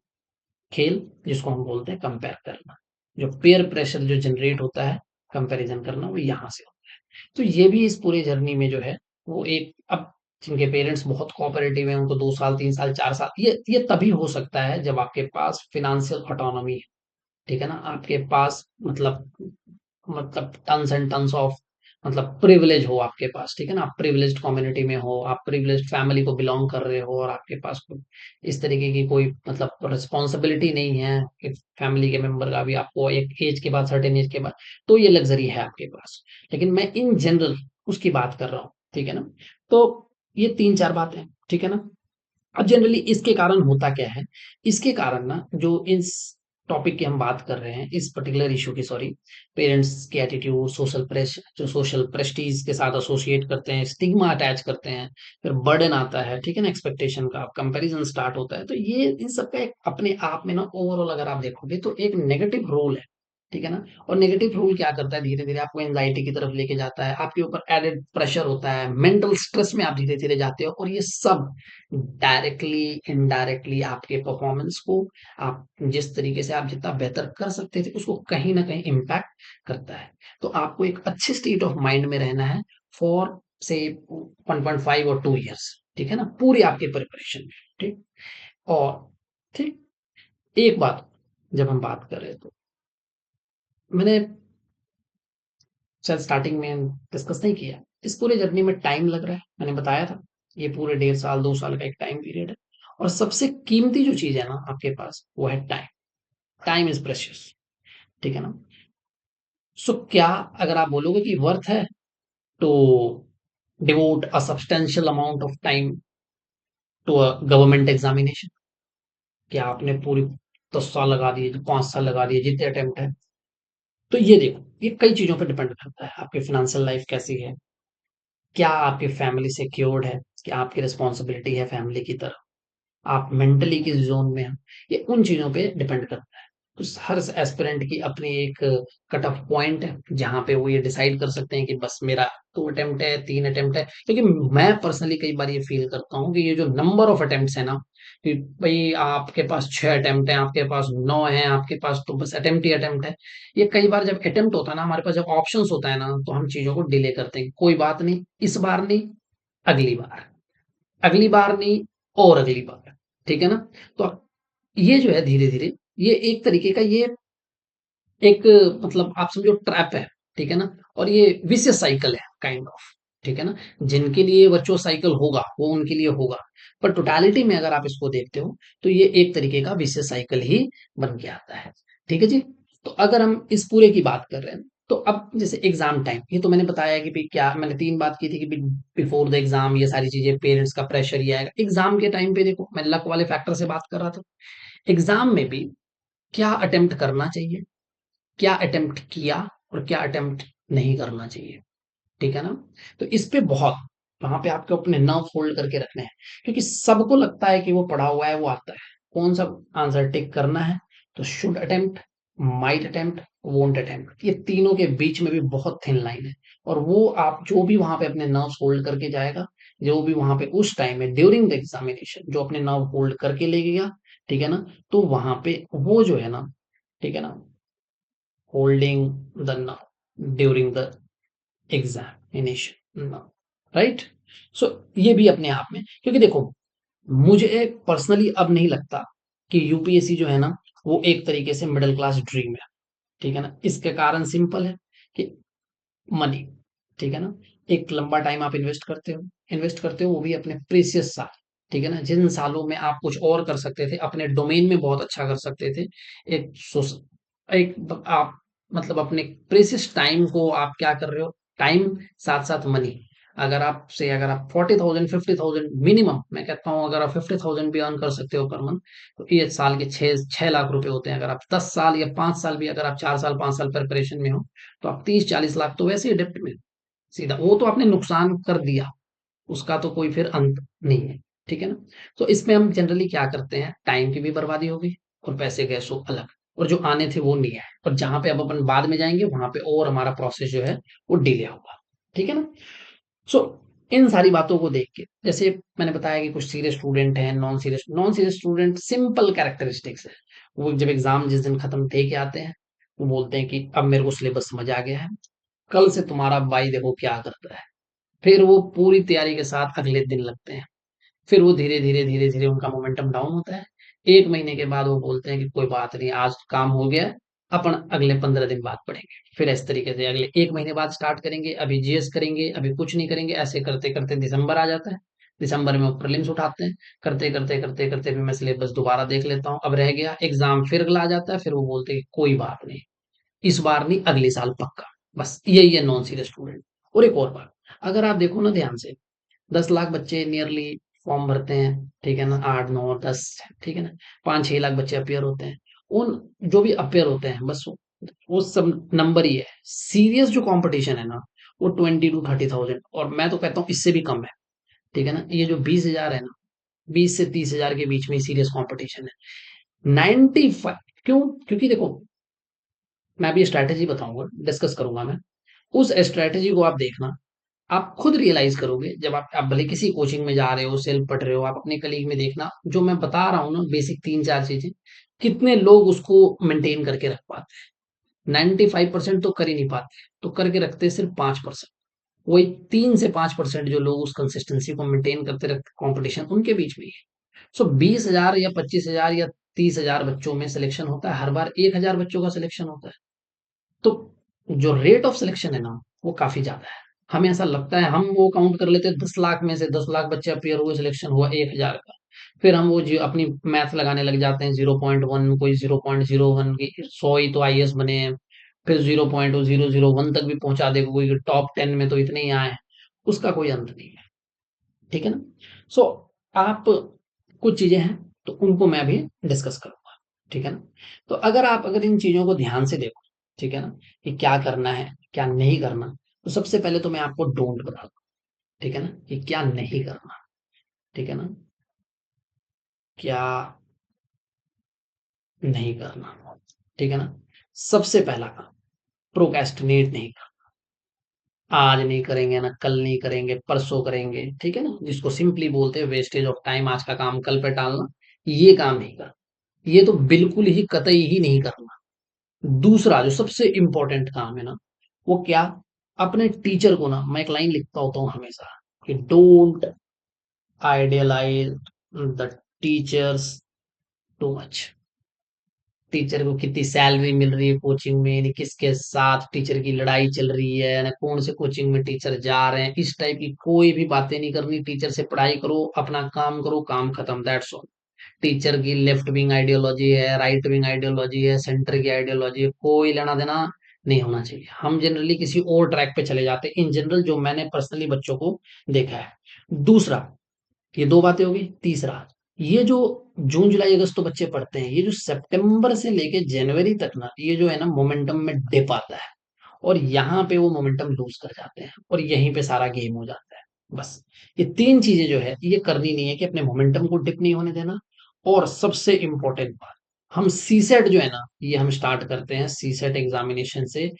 खेल, जिसको हम बोलते हैं कंपेयर करना, जो पेयर प्रेशर जो जनरेट होता है, कंपैरिजन करना, वो यहाँ से होता है। तो ये भी इस पूरे जर्नी में जो है वो एक, अब जिनके पेरेंट्स बहुत कोऑपरेटिव हैं, उनको 2 साल 3 साल 4 साल, ये तभी हो सकता है जब आपके पास फिनेंशियल ऑटोनॉमी है, ठीक है ना? आपके पास मतलब टन्स एंड टन्स ऑफ मतलब प्रिविलेज हो आपके पास, ठीक है ना? आप प्रिविलेज्ड कम्युनिटी में हो, आप प्रिविलेज्ड फैमिली को बिलोंग कर रहे हो, और आपके पास कोई इस तरीके की कोई मतलब रिस्पॉन्सिबिलिटी नहीं है कि फैमिली के मेंबर का भी आपको एक एज के बाद, सर्टेन एज के बाद, तो ये लग्जरी है आपके पास। लेकिन मैं इन जनरल उसकी बात कर रहा हूँ, ठीक है ना? तो ये 3 4 बातें, ठीक है ना? अब जनरली इसके कारण होता क्या है, इसके कारण ना जो इस टॉपिक की हम बात कर रहे हैं, इस पर्टिकुलर इशू की, सॉरी, पेरेंट्स के एटीट्यूड, जो सोशल प्रेस्टीज के साथ एसोसिएट करते हैं, स्टिग्मा अटैच करते हैं, फिर बर्डन आता है, ठीक है ना, एक्सपेक्टेशन का, कंपैरिजन स्टार्ट होता है, तो ये इन सब का एक अपने आप में ना ओवरऑल अगर आप देखोगे तो एक नेगेटिव रोल है, ठीक है ना? और नेगेटिव रूल क्या करता है, धीरे-धीरे आपको एंग्जायटी की तरफ लेके जाता है, आपके ऊपर एडेड प्रेशर होता है, मेंटल स्ट्रेस में आप धीरे-धीरे जाते हो और ये सब डायरेक्टली, इनडायरेक्टली आपके परफॉर्मेंस को, आप जिस तरीके से आप जितना बेहतर कर सकते थे, उसको कहीं न कहीं इम्पैक्ट करता है। तो आपको एक अच्छे स्टेट ऑफ माइंड में रहना है फॉर से 1.5 और 2 इयर्स, ठीक है ना? पूरी आपकी प्रिपरेशन में, ठीक? और ठीक, एक बात जब हम बात कर रहे हैं तो मैंने शायद स्टार्टिंग में डिस्कस नहीं किया। इस पूरे जर्नी में टाइम लग रहा है, मैंने बताया था। ये पूरे 1.5 साल, 2 साल का एक टाइम पीरियड है और सबसे कीमती जो चीज़ है ना आपके पास, वो है टाइम। टाइम इज़ प्रेशियस, ठीक है ना? सो क्या अगर आप बोलोगे कि वर्थ है to devote a substantial amount of time to a government examination? क्या आपने पूरी 10 साल लगा दिए, 5 साल लगा दिए, जितने अटेम्प्ट हैं? तो ये देखो, ये कई चीज़ों पे डिपेंड करता है। आपकी फ़ाइनेंशियल लाइफ़ कैसी है? क्या आपकी फैमिली सिक्योर्ड है? क्या आपकी रिस्पॉन्सिबिलिटी है फैमिली की तरफ? आप मेंटली किस ज़ोन में हैं? ये उन चीज़ों पे डिपेंड करता है। तो हर एस्पिरेंट की अपनी एक कट ऑफ पॉइंट है, जहाँ पे वो ये डिसाइड कर सकते हैं कि बस मेरा 2 अटेम्प्ट है, 3 अटेम्प्ट है। क्योंकि मैं पर्सनली कई बार ये फ़ील करता हूँ कि ये जो नंबर ऑफ अटेम्प्ट्स है ना, कि भई आपके पास 6 अटेम्प्ट हैं, आपके पास 9 हैं, आपके पास तो बस अटेम्प्ट ही अटेम्प्ट है। ये कई बार जब अटेम्प्ट होता है ना, हमारे पास जब ऑप्शंस होता है ना, तो हम चीज़ों को डिले करते हैं। कोई बात नहीं, इस बार नहीं, अगली बार। अगली बार नहीं और अगली बार, ठीक है ना? तो ये जो है धीरे-धीरे, ये एक तरीके का ये एक मतलब आप समझो ट्रैप है, ठीक है ना? और ये विशियस साइकिल है काइंड ऑफ, ठीक है ना? जिनके लिए वर्चुअस साइकिल होगा, वो उनके लिए होगा। पर टोटैलिटी में अगर आप इसको देखते हो, तो ये एक तरीके का विशियस साइकिल ही बन के आता है। ठीक है जी? तो अगर हम इस पूरे की बात कर रहे हैं, तो अब जैसे एग्ज़ाम टाइम, ये तो मैंने बताया कि भई क्या मैंने 3 बात की थी कि बिफोर द एग्ज़ाम ये सारी चीज़ें, पेरेंट्स का प्रेशर ये आएगा। एग्ज़ाम के टाइम पे देखो, मैं लक वाले फैक्टर से बात कर रहा था। एग्ज़ाम में भी क्या अटेम्प्ट करना चाहिए, क्या अटेम्प्ट किया और क्या अटेम्प्ट नहीं करना चाहिए, ठीक है ना? तो इस पे बहुत, वहाँ पे आपको अपने नर्व होल्ड करके रखने हैं, क्योंकि सबको लगता है कि वो पढ़ा हुआ है, वो आता है। कौन-सा आंसर टिक करना है, तो should attempt, might attempt, won't attempt, ये तीनों के बीच में भी बहुत थिन लाइन है और वो आप जो भी वहाँ पे अपने नर्व्स होल्ड करके जाएगा, जो भी वहाँ पे उस टाइम में ड्यूरिंग द एग्ज़ामिनेशन जो अपने नर्व होल्ड करके ले गया, ठीक है ना? तो वहाँ पे वो जो है ना, ठीक है ना? Holding the nerve during the examination now, right? So ये भी अपने आप में, क्योंकि देखो, मुझे पर्सनली अब नहीं लगता कि यूपीएससी जो है ना, वो एक तरीके से मिडिल क्लास ड्रीम है, ठीक है ना? इसके कारण सिंपल है कि मनी, ठीक है ना? एक लंबा टाइम आप इन्वेस्ट करते हो वो भी अपने प्रीशियस साल, ठीक है ना? जिन सालों में आप कुछ और कर सकते थे, अपने डोमेन में बहुत अच्छा कर सकते थे, एक सोस एक ब आप मतलब अपने प्रीशियस टाइम को आप क्या कर रहे हो, टाइम साथ-साथ मनी। अगर आप 40,000 50,000 मिनिमम, मैं कहता हूँ अगर आप 50,000 भी अर्न कर सकते हो पर मंथ, तो ये साल के 6 लाख रुपए होते हैं। अगर आप 10 साल या 5 साल भी, अगर आप 4 साल 5 साल प्रिपरेशन में हो, तो आप 30-40 लाख तो वैसे ही डेब्ट में, सीधा वो तो आपने नुकसान कर दिया, उसका तो कोई फिर अंत नहीं है, ठीक है ना? तो इसमें हम जनरली क्या करते हैं, टाइम की भी बर्बादी हो गई और पैसे गए सो अलग, और जो आने थे वो नहीं आए, और जहाँ पे अब अपन बाद में जाएँगे वहाँ पे और हमारा प्रोसेस जो है वो डिले होगा, ठीक है ना? सो इन सारी बातों को देख के, जैसे मैंने बताया कि कुछ सीरियस स्टूडेंट हैं, non serious student, simple characteristics है। वो जब एग्ज़ाम जिस दिन खत्म दे के आते हैं, वो बोलते हैं कि अब मेरे को सिलेबस समझ आ गया है, कल से तुम्हारा भाई देखो क्या करता है। फिर वो पूरी तैयारी के साथ अगले दिन लगते हैं। फिर वो धीरे-धीरे उनका मोमेंटम डाउन होता है। 1 महीने के बाद वो बोलते हैं कि कोई बात नहीं, आज काम हो गया है, अपन अगले 15 दिन बाद पढ़ेंगे। फिर इस तरीके से अगले 1 महीने बाद स्टार्ट करेंगे, अभी जीएस करेंगे, अभी कुछ नहीं करेंगे, ऐसे करते-करते दिसंबर आ जाता है। दिसंबर में वो प्रीलिम्स उठाते हैं, करते-करते फिर मैं सिलेबस दोबारा देख लेता हूँ, अब रह गया एग्ज़ाम, फिर अगला आ जाता है, फिर वो बोलते हैं कि कोई बात नहीं, इस बार नहीं अगले साल पक्का। बस यही है नॉन सीरियस स्टूडेंट। और एक और बात, अगर आप देखो ना ध्यान से, 10 लाख बच्चे नियरली फॉर्म भरते हैं, ठीक है ना? 8, 9, 10, ठीक है ना? 5-6 लाख बच्चे अपीयर होते हैं। उन जो भी अपीयर होते हैं, बस वो सब नंबर ही है। सीरियस जो कॉम्पिटिशन है ना, वो 20 टू 30,000, और मैं तो कहता हूँ इससे भी कम है, ठीक है ना? ये जो 20,000 है ना, 20 से 30,000 के बीच में सीरियस कॉम्पिटिशन है। 95, क्यों? क्योंकि देखो, मैं अभी स्ट्रैटेजी बताऊंगा, डिस्कस करूंगा मैं। उस स्ट्रैटेजी को आप देखना, आप खुद रियलाइज करोगे जब आप भले किसी कोचिंग में जा रहे हो, सेल्फ पढ़ रहे हो, आप अपने कलीग में देखना, जो मैं बता रहा हूँ ना बेसिक 3-4 चीजें, कितने लोग उसको मेंटेन करके रख पाते हैं। 95% तो कर ही नहीं पाते, तो करके रखते सिर्फ 5%। वही 3 से 5% जो लोग उस कंसिस्टेंसी को मेंटेन करते रखते, कंपटीशन उनके बीच में ही है। सो 20,000 या 25,000 या 30,000 बच्चों में सिलेक्शन होता है, हर बार 1,000 बच्चों का सिलेक्शन होता है। तो जो रेट ऑफ सिलेक्शन है ना, वो काफी ज्यादा है। हमें ऐसा लगता है, हम वो काउंट कर लेते हैं 10 लाख में से 10 लाख बच्चे अपियर हुए, सिलेक्शन हुआ 1,000 का। फिर हम वो अपनी मैथ लगाने लग जाते हैं, 0.1, कोई 0.01 की 100 ही तो आईएएस बने हैं। फिर 0.001 तक भी पहुंचा देगा कोई, टॉप 10 में तो इतने ही आए हैं। उसका कोई अंत नहीं है। ठीक है ना। सो आप, कुछ चीजें हैं तो उनको मैं अभी डिस्कस करूंगा। ठीक है ना। तो अगर इन चीजों को ध्यान से देखो, ठीक है ना, कि क्या करना है क्या नहीं करना, तो सबसे पहले तो मैं आपको डोंट बता दूं। ठीक है ना, कि क्या नहीं करना। ठीक है ना, क्या नहीं करना। ठीक है ना। सबसे पहला काम, प्रोक्रेस्टिनेट नहीं करना। आज नहीं करेंगे ना, कल नहीं करेंगे, परसों करेंगे, ठीक है ना, जिसको सिंपली बोलते हैं वेस्टेज ऑफ टाइम, आज का काम कल पे टालना। ये काम नहीं करना, ये तो बिल्कुल ही कतई ही नहीं करना। दूसरा जो सबसे इंपॉर्टेंट काम है ना, वो क्या, अपने टीचर को ना, मैं एक लाइन लिखता होता हूँ हमेशा, कि don't idealise the teachers too much. Teacher को कितनी सैलरी मिल रही है कोचिंग में, यानी किसके साथ टीचर की लड़ाई चल रही है ना, कौन से कोचिंग में टीचर जा रहे हैं, इस टाइप की कोई भी बातें नहीं करनी। टीचर से पढ़ाई करो, अपना काम करो, काम खत्म, दैट्स ऑल। टीचर की लेफ्ट विंग आइडियोलॉजी है, राइट विंग आइडियोलॉजी है, सेंटर की आइडियोलॉजी है, कोई लेना देना नहीं होना चाहिए। हम जनरली किसी और ट्रैक पे चले जाते हैं, इन जनरल जो मैंने पर्सनली बच्चों को देखा है। दूसरा, ये दो बातें होगी। तीसरा, ये जो जून जुलाई अगस्त तो बच्चे पढ़ते हैं, ये जो सितंबर से लेके जनवरी तक ना, ये जो है ना मोमेंटम में डिप आता है, और यहाँ पे वो मोमेंटम लूज कर जाते हैं, और यहीं पे सारा गेम हो जाता है। बस ये 3 चीजें जो है ये करनी नहीं है, कि अपने मोमेंटम को डिप नहीं होने देना। और सबसे इंपॉर्टेंट बात, हम सीसेट जो है ना, ये हम स्टार्ट करते हैं सीसेट एग्जामिनेशन से,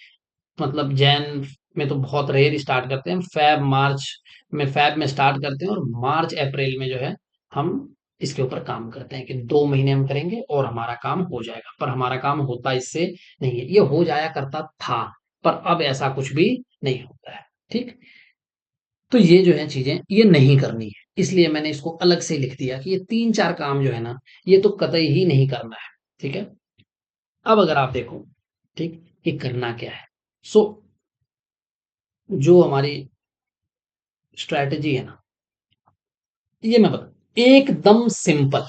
मतलब जैन में तो बहुत रेयर स्टार्ट करते हैं, फैब में स्टार्ट करते हैं, और मार्च अप्रैल में जो है हम इसके ऊपर काम करते हैं, कि 2 महीने हम करेंगे और हमारा काम हो जाएगा। पर हमारा काम होता इससे नहीं है, ये हो जाया करता था, पर अब ऐसा कुछ भी नहीं होता है। ठीक। तो ये जो है चीजें ये नहीं करनी है, इसलिए मैंने इसको अलग से लिख दिया कि ये 3-4 काम जो है ना, ये तो कतई ही नहीं करना है। ठीक है। अब अगर आप देखो, ठीक, कि करना क्या है। सो जो हमारी स्ट्रैटेजी है ना, ये मैं बता, एकदम सिंपल।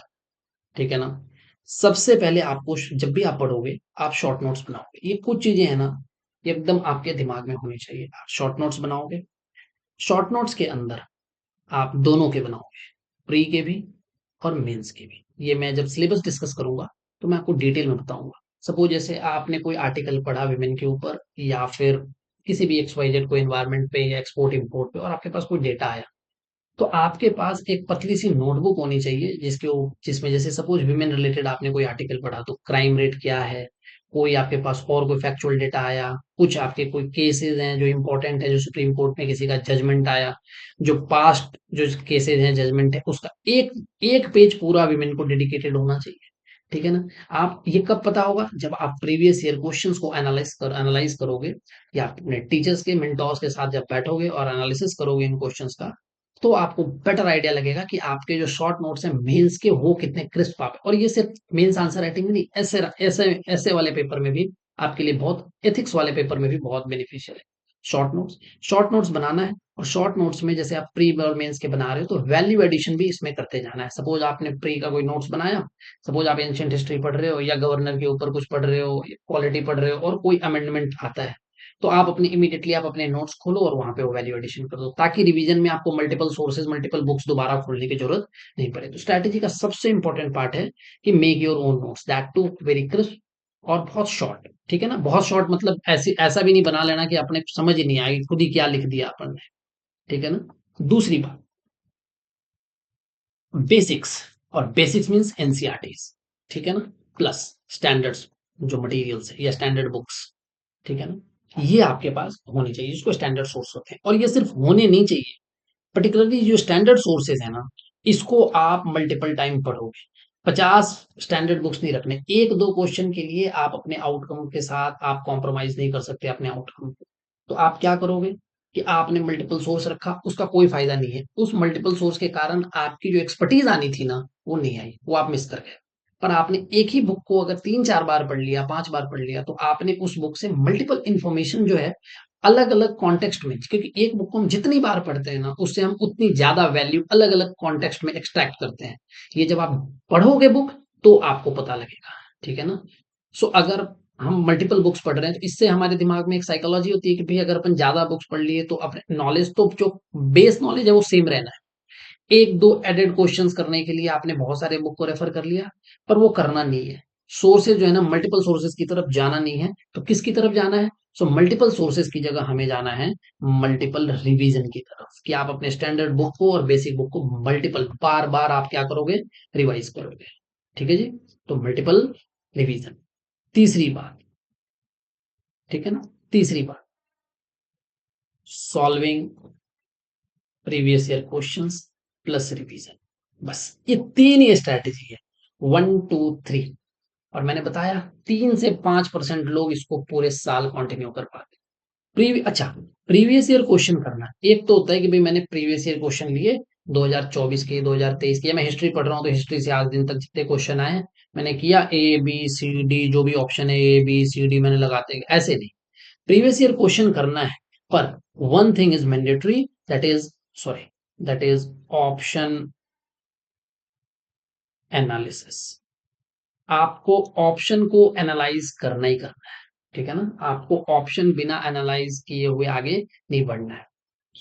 ठीक है ना। सबसे पहले आपको जब भी आप पढ़ोगे, आप शॉर्ट नोट्स बनाओगे। ये कुछ चीजें हैं ना, ये एकदम आपके दिमाग में होनी चाहिए। आप शॉर्ट नोट्स बनाओगे, शॉर्ट नोट्स के अंदर आप दोनों के बनाओगे, प्री के भी और मेंस के भी। ये मैं जब सिलेबस डिस्कस करूंगा तो मैं आपको डिटेल में बताऊंगा। सपोज जैसे आपने कोई आर्टिकल पढ़ा विमेन के ऊपर, या फिर किसी भी XYZ को एनवायरमेंट पे या एक्सपोर्ट इंपोर्ट पे, और आपके पास कोई डेटा आया, तो आपके पास एक पतली सी नोटबुक होनी चाहिए, जिसमें जैसे सपोज विमेन रिलेटेड आपने कोई आर्टिकल पढ़ा, तो क्राइम रेट क्या है, कोई आपके पास और कोई फैक्चुअल डेटा आया, कुछ आपके कोई केसेस हैं जो इंपॉर्टेंट है, जो सुप्रीम कोर्ट में किसी का जजमेंट आया, जो पास्ट जो केसेस हैं, जजमेंट है उसका, एक एक पेज पूरा विमेन को डेडिकेटेड होना चाहिए। ठीक है ना। आप ये कब पता होगा, जब आप प्रीवियस ईयर क्वेश्चंस को एनालाइज करोगे, या अपने टीचर्स के मेंटोर्स के साथ जब बैठोगे और एनालिसिस करोगे इन क्वेश्चंस का, तो आपको बेटर आइडिया लगेगा कि आपके जो शॉर्ट नोट्स हैं मेंस के, वो कितने क्रिस्प आप। और ये सिर्फ मेंस आंसर राइटिंग में नहीं, ऐसे ऐसे ऐसे वाले पेपर में भी आपके लिए बहुत, एथिक्स वाले पेपर में भी बहुत बेनिफिशियल है शॉर्ट नोट्स बनाना है। और शॉर्ट नोट्स में जैसे आप प्री और मेंस के बना रहे हो, तो वैल्यू एडिशन भी इसमें करते जाना है। सपोज आपने प्री का कोई नोट्स बनाया, सपोज आप एंशिएंट हिस्ट्री पढ़ रहे हो, या गवर्नर के ऊपर कुछ पढ़ रहे हो, पॉलिटी पढ़ रहे हो, और कोई अमेंडमेंट आता है, तो आप अपने इमीडिएटली आप अपने नोट्स खोलो और वहां पे वो वैल्यू एडिशन कर दो, ताकि रिवीजन में आपको मल्टीपल सोर्सेज, मल्टीपल बुक्स दोबारा खोलने की जरूरत नहीं पड़े। तो स्ट्रैटेजी का सबसे इंपॉर्टेंट पार्ट है कि make your own notes, that too very crisp और बहुत शॉर्ट। ठीक है ना। बहुत शॉर्ट मतलब ऐसा भी नहीं बना लेना कि अपने समझ ही नहीं आई, खुद ही क्या लिख दिया अपन ने। ठीक है ना। दूसरी बात, बेसिक्स, और बेसिक्स मीन्स एनसीईआरटीज। ठीक है ना, प्लस स्टैंडर्ड्स, जो मटेरियल्स है या स्टैंडर्ड बुक्स, ठीक है ना, ये आपके पास होनी चाहिए, जिसको स्टैंडर्ड सोर्स होते हैं। और ये सिर्फ होने नहीं चाहिए, पर्टिकुलरली जो स्टैंडर्ड सोर्सेज है ना, इसको आप मल्टीपल टाइम पढ़ोगे। 50 स्टैंडर्ड बुक्स नहीं रखने, एक दो क्वेश्चन के लिए आप अपने आउटकम के साथ आप कॉम्प्रोमाइज नहीं कर सकते अपने आउटकम को। तो आप क्या करोगे कि आपने मल्टीपल सोर्स रखा, उसका कोई फायदा नहीं है। उस मल्टीपल सोर्स के कारण आपकी जो एक्सपर्टीज आनी थी ना, वो नहीं आई, वो आप मिस कर गए। पर आपने एक ही बुक को अगर 3-4 बार पढ़ लिया, 5 बार पढ़ लिया, तो आपने उस बुक से मल्टीपल इंफॉर्मेशन जो है अलग अलग कॉन्टेक्स्ट में, क्योंकि एक बुक को हम जितनी बार पढ़ते हैं ना, उससे हम उतनी ज्यादा वैल्यू अलग अलग कॉन्टेक्स्ट में एक्सट्रैक्ट करते हैं। ये जब आप पढ़ोगे बुक, तो आपको पता लगेगा, ठीक है ना। सो अगर हम मल्टीपल बुक्स पढ़ रहे हैं, तो इससे हमारे दिमाग में एक साइकोलॉजी होती है कि भाई अगर अपन ज्यादा बुक्स पढ़ लिए तो अपने नॉलेज, तो जो बेस नॉलेज है वो सेम रहना है। एक दो एडेड क्वेश्चंस करने के लिए आपने बहुत सारे बुक को रेफर कर लिया, पर वो करना नहीं है। सोर्सेज जो है ना, मल्टीपल सोर्सेज की तरफ जाना नहीं है, तो किसकी तरफ जाना है? सो मल्टीपल सोर्सेज की जगह हमें जाना है मल्टीपल रिवीजन की तरफ, कि आप अपने स्टैंडर्ड बुक को और बेसिक बुक को मल्टीपल बार बार आप क्या करोगे? रिवाइज करोगे, ठीक है जी। तो मल्टीपल रिवीजन। तीसरी बात, ठीक है ना, तीसरी बात, solving previous year questions plus revision. बस ये तीन ही स्ट्रैटेजी है, 1 2 3। और मैंने बताया 3 से 5% लोग इसको पूरे साल कंटिन्यू कर पाते। अच्छा, प्रीवियस ईयर क्वेश्चन करना एक तो होता है कि भाई मैंने प्रीवियस ईयर क्वेश्चन लिए 2024 के, 2023 के, या मैं हिस्ट्री पढ़ रहा हूँ तो हिस्ट्री से आज दिन तक जितने क्वेश्चन आए हैं, मैंने किया A B C D, जो भी ऑप्शन है A B C D मैंने लगाते गए, ऐसे नहीं। प्रीवियस ईयर क्वेश्चन करना है, पर one thing is mandatory, that is, sorry, that is option analysis. आपको ऑप्शन को एनालाइज करना ही करना है, ठीक है ना। आपको ऑप्शन बिना एनालाइज किए हुए आगे नहीं बढ़ना है।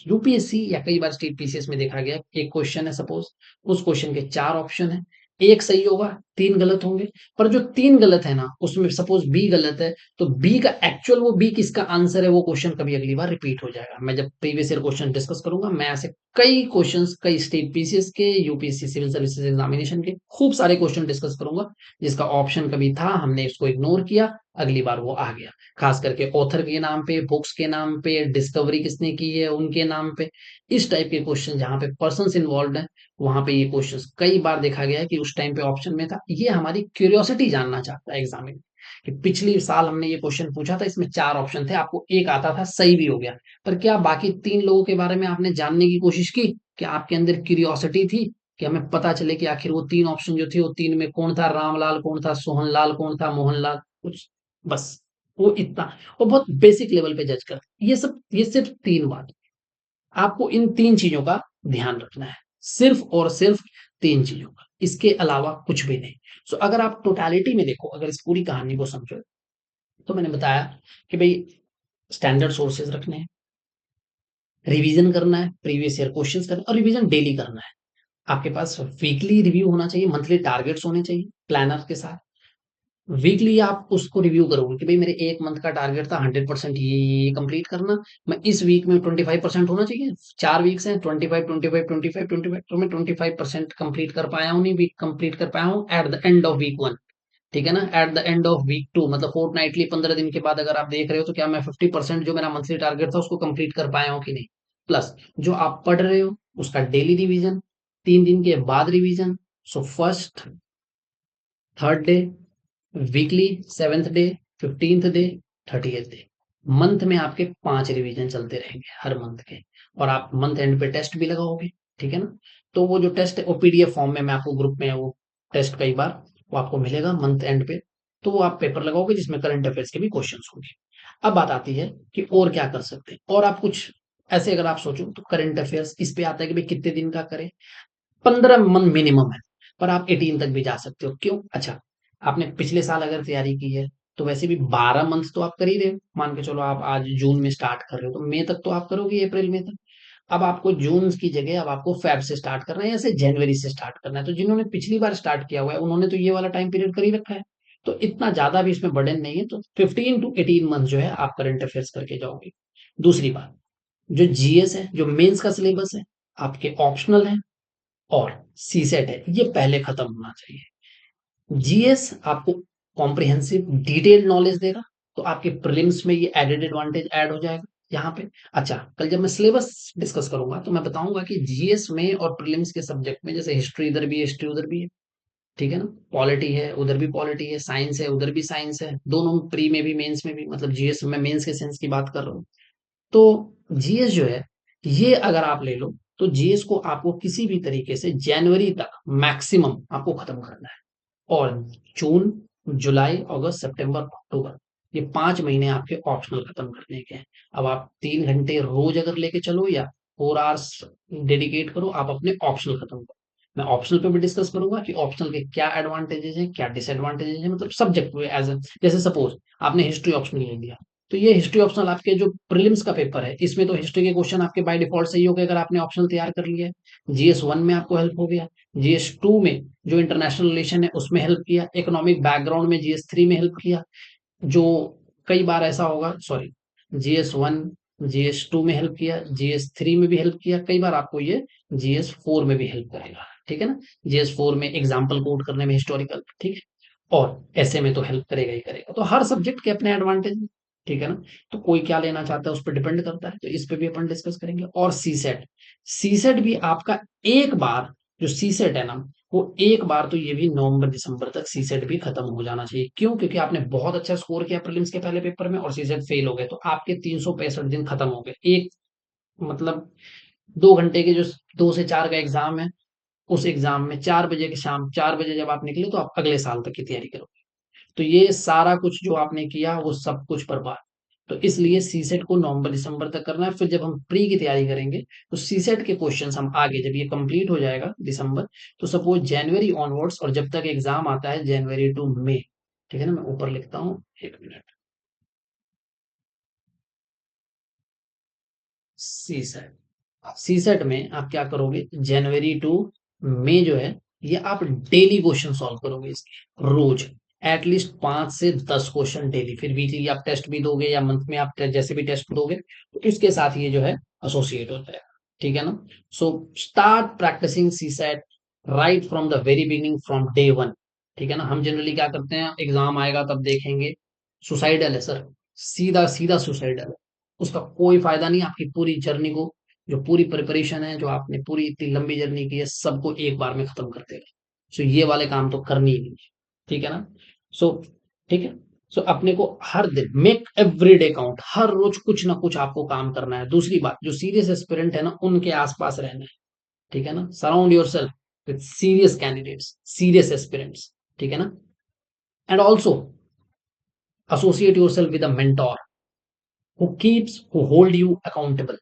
यूपीएससी या कई बार स्टेट पीसीएस में देखा गया, एक क्वेश्चन है सपोज, उस क्वेश्चन के 4 ऑप्शन है, एक सही होगा, 3 गलत होंगे। पर जो 3 गलत है ना, उसमें सपोज बी गलत है, तो बी का एक्चुअल वो बी किसका आंसर है, वो क्वेश्चन कभी अगली बार रिपीट हो जाएगा। मैं जब प्रीवियस ईयर क्वेश्चन डिस्कस करूंगा, मैं ऐसे कई क्वेश्चंस, कई स्टेट पीसीएस के, यूपीएससी सिविल सर्विसेज एग्जामिनेशन के खूब सारे क्वेश्चन डिस्कस करूंगा, जिसका ऑप्शन कभी था, हमने इसको इग्नोर किया, अगली बार वो आ गया। खास करके ऑथर के नाम पे, बुक्स के नाम पे, डिस्कवरी किसने की है उनके नाम पे, इस टाइप के क्वेश्चन जहां पे पर्सन्स इन्वॉल्व हैं, वहां पे ये क्वेश्चंस कई बार देखा गया है कि उस टाइम पे ऑप्शन में था। ये हमारी क्यूरियोसिटी जानना चाहता है एग्जामिनर, कि पिछली साल हमने ये क्वेश्चन पूछा था, इसमें 4 ऑप्शन थे, आपको एक आता था, सही भी हो गया, पर क्या बाकी 3 लोगों के बारे में आपने जानने की कोशिश की? कि आपके अंदर क्यूरियोसिटी थी कि हमें पता चले कि आखिर वो 3 ऑप्शन जो थे, वो तीन में कौन था, रामलाल कौन था, सोहनलाल कौन था, मोहनलाल कुछ, बस वो इतना। वो बहुत बेसिक लेवल पे जज करते, ये सब, ये सिर्फ 3 बात। आपको इन 3 चीजों का ध्यान रखना है, सिर्फ और सिर्फ 3 चीजों का, इसके अलावा कुछ भी नहीं। सो अगर आप टोटालिटी में देखो, अगर इस पूरी कहानी को समझो, तो मैंने बताया कि भाई स्टैंडर्ड सोर्सेज रखने हैं, रिवीजन करना है, प्रीवियस ईयर क्वेश्चंस करना है, और रिवीजन डेली करना है। आपके पास वीकली रिव्यू होना चाहिए, मंथली टारगेट्स होने चाहिए प्लानर के साथ। वीकली आप उसको रिव्यू करोगे कि भाई मेरे एक मंथ का टारगेट था 100% ये कंप्लीट करना, मैं इस वीक में 25% होना चाहिए, 4 वीक्स हैं, 25 25 25 25, तो मैं 25% कंप्लीट कर पाया हूँ, नहीं वीक कंप्लीट कर पाया हूँ at the end of week 1, ठीक है ना। At the end of week 2, मतलब फोर्टनाइटली 15 दिन के बाद अगर आप देख रहे हो, तो क्या मैं 50% जो मेरा मंथली टारगेट था उसको कंप्लीट कर पाया हूँ कि नहीं। प्लस जो आप पढ़ रहे हो उसका डेली रिवीजन, 3 दिन के बाद revision. So first, third day, weekly, 7th day, 15th day, 30th day, month में आपके 5 रिवीजन चलते रहेंगे हर मंथ के। और आप मंथ एंड पे टेस्ट भी लगाओगे, ठीक है ना। तो वो जो टेस्ट है वो पीडीएफ फॉर्म में मैं आपको ग्रुप में वो टेस्ट कई बार वो आपको मिलेगा मंथ एंड पे, तो वो आप पेपर लगाओगे जिसमें करंट अफेयर्स के भी क्वेश्चंस होंगे। अब बात आती है कि और क्या कर सकते हैं, और आप कुछ ऐसे अगर आप सोचो तो करंट अफेयर्स इस पे आता है कि भाई कितने दिन का करें, 15 मंथ मिनिमम है, पर आप 18 तक भी जा सकते हो। क्यों? अच्छा, आपने पिछले साल अगर तैयारी की है, तो वैसे भी 12 मंथ तो आप कर ही रहे हो, मान के चलो आप आज जून में स्टार्ट कर रहे हो, तो मई तक तो आप करोगे, अप्रैल में तक। अब आपको जून की जगह अब आपको फेब से स्टार्ट करना है, या से जनवरी से स्टार्ट करना है। तो जिन्होंने पिछली बार स्टार्ट किया हुआ है, उन्होंने तो ये वाला टाइम पीरियड कर ही रखा है, तो इतना ज्यादा भी इसमें बर्डन नहीं है। तो 15 to 18 मंथ जो है आप करंट अफेयर्स करके जाओगे। दूसरी बात, जो जीएस है, जो मेंस का सिलेबस है, आपके ऑप्शनल है और सीसेट है, ये पहले खत्म होना चाहिए। जीएस आपको कॉम्प्रिहेंसिव डिटेल्ड नॉलेज देगा, तो आपके प्रीलिम्स में ये एडेड एडवांटेज ऐड हो जाएगा यहाँ पे। अच्छा, कल जब मैं सिलेबस डिस्कस करूंगा तो मैं बताऊंगा कि जीएस में और प्रीलिम्स के सब्जेक्ट में, जैसे हिस्ट्री इधर भी है, हिस्ट्री उधर भी है, ठीक है ना, पॉलिटी है उधर भी पॉलिटी है, साइंस है उधर भी साइंस है, दोनों प्री में भी मेंस में भी, मतलब जीएस में मेंस के सेंस की बात कर रहा हूँ। तो जीएस जो है, ये अगर आप ले लो तो जीएस को आपको किसी भी तरीके से जनवरी तक मैक्सिमम आपको खत्म करना है। और जून, जुलाई, अगस्त, सितंबर, अक्टूबर, ये 5 महीने आपके ऑप्शनल खत्म करने के हैं। अब आप 3 घंटे रोज अगर लेके चलो या 4 आवर्स डेडिकेट करो, आप अपने ऑप्शनल खत्म करो। मैं ऑप्शनल पे भी डिस्कस करूंगा कि ऑप्शनल के क्या एडवांटेजेस हैं, क्या डिसएडवांटेजेस हैं, मतलब सब्जेक्ट एज जैसे सपोज आपने हिस्ट्री ऑप्शनल ले लिया, तो ये हिस्ट्री ऑप्शनल आपके जो प्रीलिम्स का पेपर है, इसमें तो हिस्ट्री के क्वेश्चन आपके बाय डिफॉल्ट सही हो गए अगर आपने ऑप्शनल तैयार कर लिया है। जीएस 1 में आपको हेल्प हो गया, जीएस 2 में जो इंटरनेशनल रिलेशन है उसमें हेल्प किया, इकोनॉमिक बैकग्राउंड में जीएस 3 में हेल्प किया, जो कई बार ऐसा होगा, सॉरी, जीएस 1 जीएस 2 में हेल्प किया, जीएस 3 में भी हेल्प किया, कई बार आपको ये जीएस 4 में भी हेल्प करेगा, ठीक है ना। जीएस 4 में एग्जाम्पल कोड करने में हिस्टोरिकल, ठीक है, और ऐसे में तो हेल्प करेगा ही करेगा। तो हर सब्जेक्ट के अपने एडवांटेज, ठीक है ना। तो कोई क्या लेना चाहता है उस पर डिपेंड करता है, तो इस पे भी अपन डिस्कस करेंगे। और सीसेट, सीसेट भी आपका एक बार, जो सीसेट है ना, वो एक बार तो ये भी नवंबर दिसंबर तक सीसेट भी खत्म हो जाना चाहिए। क्यों? क्योंकि आपने बहुत अच्छा स्कोर किया प्रीलिम्स के पहले पेपर में और सीसेट फेल हो गए, तो आपके 365 दिन खत्म हो गए। एक, मतलब 2 घंटे के जो 2 से 4 का एग्जाम है, उस एग्जाम में 4 बजे के शाम 4 बजे जब आप निकले तो आप अगले साल तक की तैयारी करोगे। तो ये सारा कुछ जो आपने किया वो सब कुछ बर्बाद। तो इसलिए सीसेट को नवंबर दिसंबर तक करना है। फिर जब हम प्री की तैयारी करेंगे तो सीसेट के क्वेश्चंस हम आगे, जब ये कंप्लीट हो जाएगा दिसंबर, तो सपोज जनवरी ऑनवर्ड्स, और जब तक एग्जाम आता है जनवरी टू मई, ठीक है ना, मैं ऊपर लिखता हूँ, 1 मिनट। सीसेट, सीसेट में आप क्या करोगे, जनवरी टू मई जो है, ये आप डेली क्वेश्चन सॉल्व करोगे इसके, रोज एटलीस्ट 5 से 10 क्वेश्चन डेली। फिर वीकली आप टेस्ट भी दोगे या मंथ में आप जैसे भी टेस्ट दोगे, तो इसके साथ ये जो है एसोसिएट होता है, ठीक है ना। So start practising CSAT right from the very beginning, from day one, ठीक है ना। हम जनरली क्या करते हैं, एग्जाम आएगा तब देखेंगे, सुसाइडल है सर, सीधा सीधा सुसाइडल है। उसका कोई फायदा नहीं, आपकी पूरी जर्नी को, जो पूरी प्रिपरेशन है, जो आपने पूरी इतनी लंबी जर्नी की है, सबको एक बार में खत्म कर देगा। सो ये वाले काम तो करनी ही नहीं है, ठीक है ना। सो ठीक है। सो अपने को हर दिन मेक एवरी डे काउंट, हर रोज कुछ ना कुछ आपको काम करना है। दूसरी बात, जो सीरियस एस्पिरेंट है ना, उनके आसपास रहना है, ठीक है ना। Surround your self with serious candidates, serious aspirants, ठीक है ना। And also associate your self with a mentor who keeps, who hold you accountable,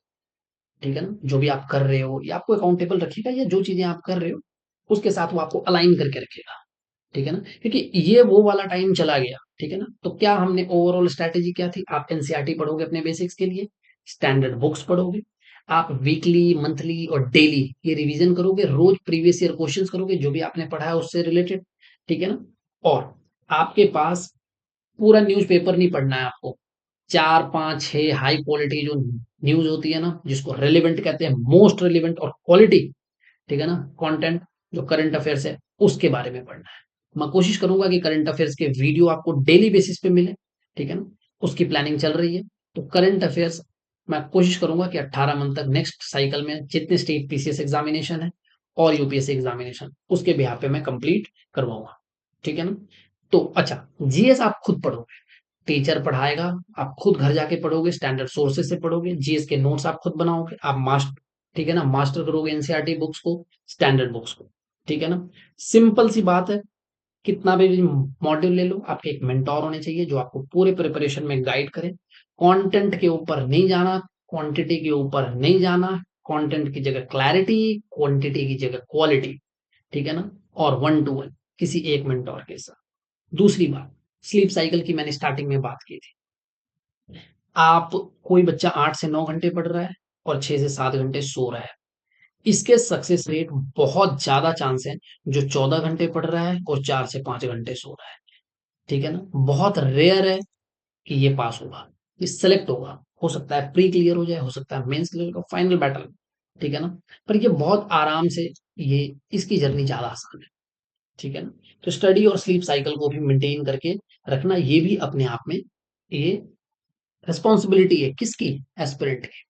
ठीक है ना। जो भी आप कर रहे हो ये आपको अकाउंटेबल रखेगा, या जो चीजें आप कर रहे हो उसके साथ वो आपको अलाइन करके रखेगा, ठीक है ना। क्योंकि ये वो वाला टाइम चला गया, ठीक है ना। तो क्या हमने ओवरऑल स्ट्रैटेजी क्या थी, आप एनसीईआरटी पढ़ोगे अपने बेसिक्स के लिए, स्टैंडर्ड बुक्स पढ़ोगे, आप वीकली, मंथली और डेली ये रिवीजन करोगे, रोज प्रीवियस ईयर क्वेश्चंस करोगे जो भी आपने पढ़ा है उससे रिलेटेड, ठीक है ना। और आपके पास पूरा न्यूज़पेपर नहीं पढ़ना है आपको, 4 5 6 हाई क्वालिटी जो न्यूज होती है ना, जिसको रेलिवेंट कहते हैं, मोस्ट रेलिवेंट और क्वालिटी, ठीक है ना, कंटेंट, जो करंट अफेयर्स है उसके बारे में पढ़ना है। मैं कोशिश करूंगा कि करंट अफेयर्स के वीडियो आपको डेली बेसिस पे मिले, ठीक है ना। उसकी प्लानिंग चल रही है। तो करंट अफेयर्स मैं कोशिश करूंगा कि 18 मंथ तक नेक्स्ट साइकिल में जितने स्टेट पीसीएस एग्जामिनेशन है और यूपीएससी एग्जामिनेशन, उसके बिहार पे मैं कंप्लीट करवाऊंगा, ठीक है ना। तो अच्छा, जीएस आप खुद पढ़ोगे, टीचर पढ़ाएगा, आप खुद घर जाके पढ़ोगे, स्टैंडर्ड सोर्सेज से पढ़ोगे, जीएस के नोट्स आप खुद बनाओगे, आप मास्टर, ठीक है ना, मास्टर करोगे एनसीईआरटी बुक्स को, स्टैंडर्ड बुक्स को, ठीक है ना। सिंपल सी बात है, कितना भी मॉड्यूल ले लो, आपके एक मेंटोर होने चाहिए जो आपको पूरे प्रिपरेशन में गाइड करे। कंटेंट के ऊपर नहीं जाना, क्वांटिटी के ऊपर नहीं जाना, कंटेंट की जगह क्लैरिटी, क्वांटिटी की जगह क्वालिटी, ठीक है ना। और 1 to 1 किसी एक मेंटोर के साथ। दूसरी बात, स्लीप साइकिल की मैंने स्टार्टिंग में बात की थी। आप, कोई बच्चा 8 से 9 घंटे पढ़ रहा है और 6 से 7 घंटे सो रहा है, इसके सक्सेस रेट बहुत ज्यादा चांस है जो 14 घंटे पढ़ रहा है और 4 से 5 घंटे सो रहा है, ठीक है ना। बहुत रेयर है कि ये पास होगा, ये सेलेक्ट होगा, हो सकता है प्री क्लियर हो जाए, हो सकता है मेंस क्लियर हो, फाइनल बैटल, ठीक है ना। पर ये बहुत आराम से, ये इसकी जर्नी ज्यादा आसान है, ठीक है ना? तो स्टडी और स्लीप साइकिल को भी मेंटेन करके रखना, ये भी अपने आप में ये रिस्पॉन्सिबिलिटी है किसकी? एस्पिरेंट की।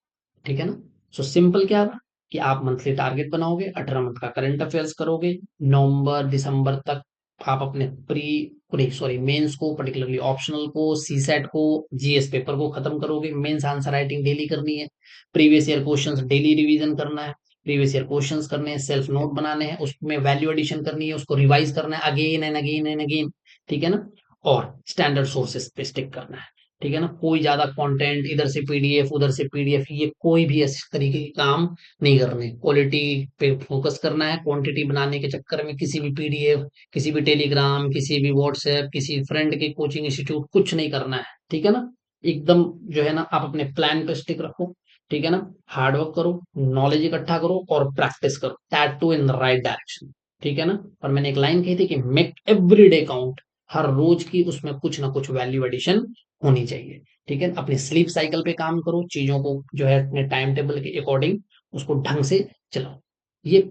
ठीक है ना? सो सिंपल क्या था कि आप मंथली टारगेट बनाओगे, 18 मंथ का करंट अफेयर्स करोगे, नवंबर दिसंबर तक आप अपने प्री पूरे सॉरी मेंस को, पर्टिकुलरली ऑप्शनल को, सीसेट को, जीएस पेपर को खत्म करोगे, मेंस आंसर राइटिंग डेली करनी है, previous year questions daily revision करना है, प्रीवियस ईयर क्वेश्चंस करने हैं, सेल्फ नोट बनाने हैं, उसमें वैल्यू एडिशन करनी है, उसको रिवाइज करना है again and again and again. ठीक है ना? और स्टैंडर्ड सोर्सेस पे स्टिक करना है। ठीक है ना? कोई ज्यादा कंटेंट इधर से पीडीएफ उधर से पीडीएफ, ये कोई भी इस तरीके के काम नहीं करने। क्वालिटी पे फोकस करना है, क्वांटिटी बनाने के चक्कर में किसी भी पीडीएफ, किसी भी टेलीग्राम, किसी भी व्हाट्सएप, किसी फ्रेंड के कोचिंग इंस्टीट्यूट कुछ नहीं करना है। ठीक है ना? एकदम जो है ना, आप अपने प्लान पे स्टिक रखो। ठीक है ना? हार्ड वर्क करो, नॉलेज इकट्ठा करो और प्रैक्टिस करो, that too in the right direction. ठीक है ना? और मैंने एक लाइन कही थी कि मेक एवरी डे काउंट, हर रोज की उसमें कुछ ना कुछ वैल्यू एडिशन होनी चाहिए। ठीक है? अपनी स्लीप साइकिल पे काम करो, चीजों को जो है अपने टाइम टेबल के अकॉर्डिंग उसको ढंग से चलाओ। ये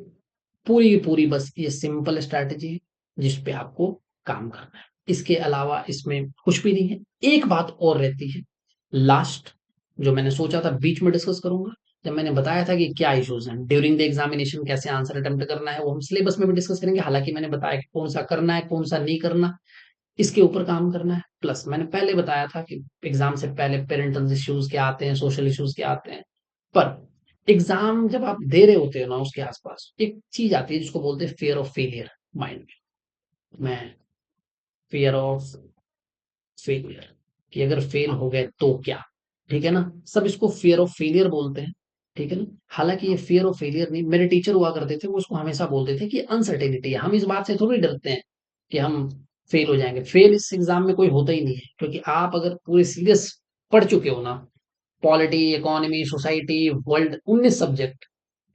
पूरी की पूरी बस ये सिंपल स्ट्रैटेजी है जिस पे आपको काम करना है। इसके अलावा इसमें कुछ भी नहीं है। एक बात और रहती है लास्ट, जो मैंने सोचा था बीच में डिस्कस करूंगा, जब मैंने बताया था कि क्या इश्यूज हैं ड्यूरिंग द एग्जामिनेशन, कैसे आंसर अटेम्प्ट करना है, वो हम सिलेबस में भी डिस्कस करेंगे। हालांकि मैंने बताया कि कौन सा करना है कौन सा नहीं करना, इसके ऊपर काम करना है। प्लस मैंने पहले बताया था कि एग्जाम से पहले पेरेंटल इश्यूज क्या आते हैं, सोशल इश्यूज क्या आते हैं। पर एग्जाम जब आप दे रहे होते हो ना, उसके आसपास एक चीज आती है जिसको बोलते हैं फियर ऑफ फेलियर माइंड में। मैं फियर ऑफ फेलियर, कि अगर फेल हो गए तो क्या। ठीक है ना? सब इसको फियर ऑफ फेलियर बोलते हैं। ठीक है ना? हालांकि ये फियर ऑफ फेलियर नहीं, मेरे टीचर हुआ करते थे, वो उसको हमेशा बोलते थे कि अनसर्टेनिटी है। हम इस बात से थोड़ी डरते हैं कि हम फेल हो जाएंगे। फेल इस एग्जाम में कोई होता ही नहीं है, क्योंकि आप अगर पूरे सीरियस पढ़ चुके हो ना, polity, economy, society, world, 19 subject,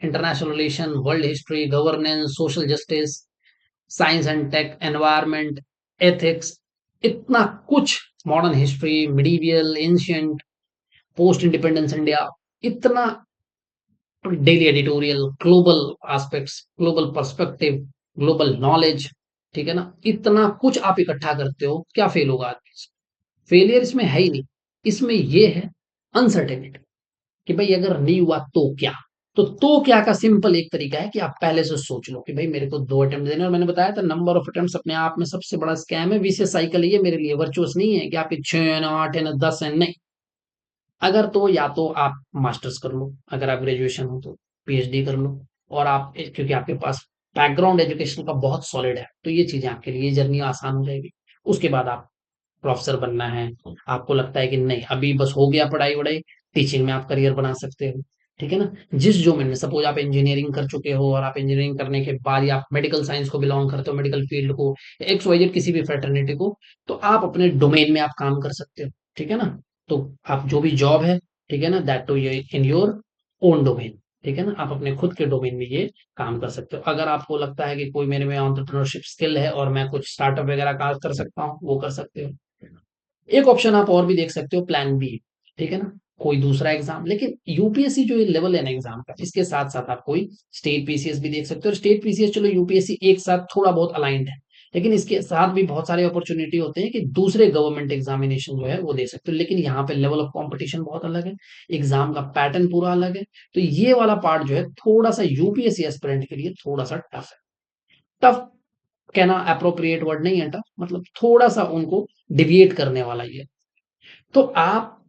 international relation, world history, governance, social justice, science and tech, environment, ethics, इतना कुछ, modern history, medieval, ancient, post independence India, इतना daily editorial, global aspects, global perspective, global knowledge. ठीक है ना? इतना कुछ आप इकट्ठा करते हो, क्या फेल होगा आदमी? फेलियर इसमें है ही नहीं। इसमें ये है अनसर्टेनिटी, कि भाई अगर नहीं हुआ तो क्या। तो क्या का सिंपल एक तरीका है कि आप पहले से सोच लो कि भाई मेरे को 2 अटेम्प्ट देने, और मैंने बताया था नंबर ऑफ अटेम्प्ट्स अपने आप में सबसे बड़ा स्कैम है, विशेष साइकिल ये मेरे लिए वर्चुअस नहीं है कि आपके 6 8 10 है, नहीं। अगर तो या तो आप मास्टर्स कर लो, अगर आप ग्रेजुएशन हो तो पीएचडी कर लो, और आप क्योंकि आपके पास बैकग्राउंड एजुकेशन का बहुत सॉलिड है, तो ये चीजें आपके लिए जर्नी आसान हो जाएगी। उसके बाद आप प्रोफेसर बनना है, आपको लगता है कि नहीं अभी बस हो गया पढ़ाई वढ़ाई, टीचिंग में आप करियर बना सकते हो। ठीक है ना? जिस डोमेन में, सपोज आप इंजीनियरिंग कर चुके हो और आप इंजीनियरिंग करने के बाद या आप मेडिकल साइंस को बिलोंग करते हो, मेडिकल फील्ड को, एक्स वाई जेड किसी भी फ्रेटर्निटी को, तो आप अपने डोमेन में आप काम कर सकते हो। ठीक है ना? तो आप जो भी जॉब है, ठीक है ना, that too in your own domain. ठीक है ना? आप अपने खुद के डोमेन में ये काम कर सकते हो। अगर आपको लगता है कि कोई मेरे में एंटरप्रेन्योरशिप स्किल है और मैं कुछ स्टार्टअप वगैरह का कर सकता हूँ, वो कर सकते हो। एक ऑप्शन आप और भी देख सकते हो, प्लान बी। ठीक है ना? कोई दूसरा एग्जाम, लेकिन यूपीएससी जो ये लेवल है ना एग्जाम का, इसके साथ साथ आप कोई स्टेट पीसीएस भी देख सकते हो। स्टेट पीसीएस चलो यूपीएससी एक साथ थोड़ा बहुत अलाइंड है, लेकिन इसके साथ भी बहुत सारे अपॉर्चुनिटी होते हैं कि दूसरे गवर्नमेंट एग्जामिनेशन जो है वो दे सकते हो, लेकिन यहाँ पे लेवल ऑफ कंपटीशन बहुत अलग है, एग्जाम का पैटर्न पूरा अलग है। तो ये वाला पार्ट जो है थोड़ा सा यूपीएससी एस्पिरेंट के लिए थोड़ा सा टफ है। टफ कहना अप्रोप्रिएट वर्ड नहीं है, टफ मतलब थोड़ा सा उनको डिविएट करने वाला ये। तो आप,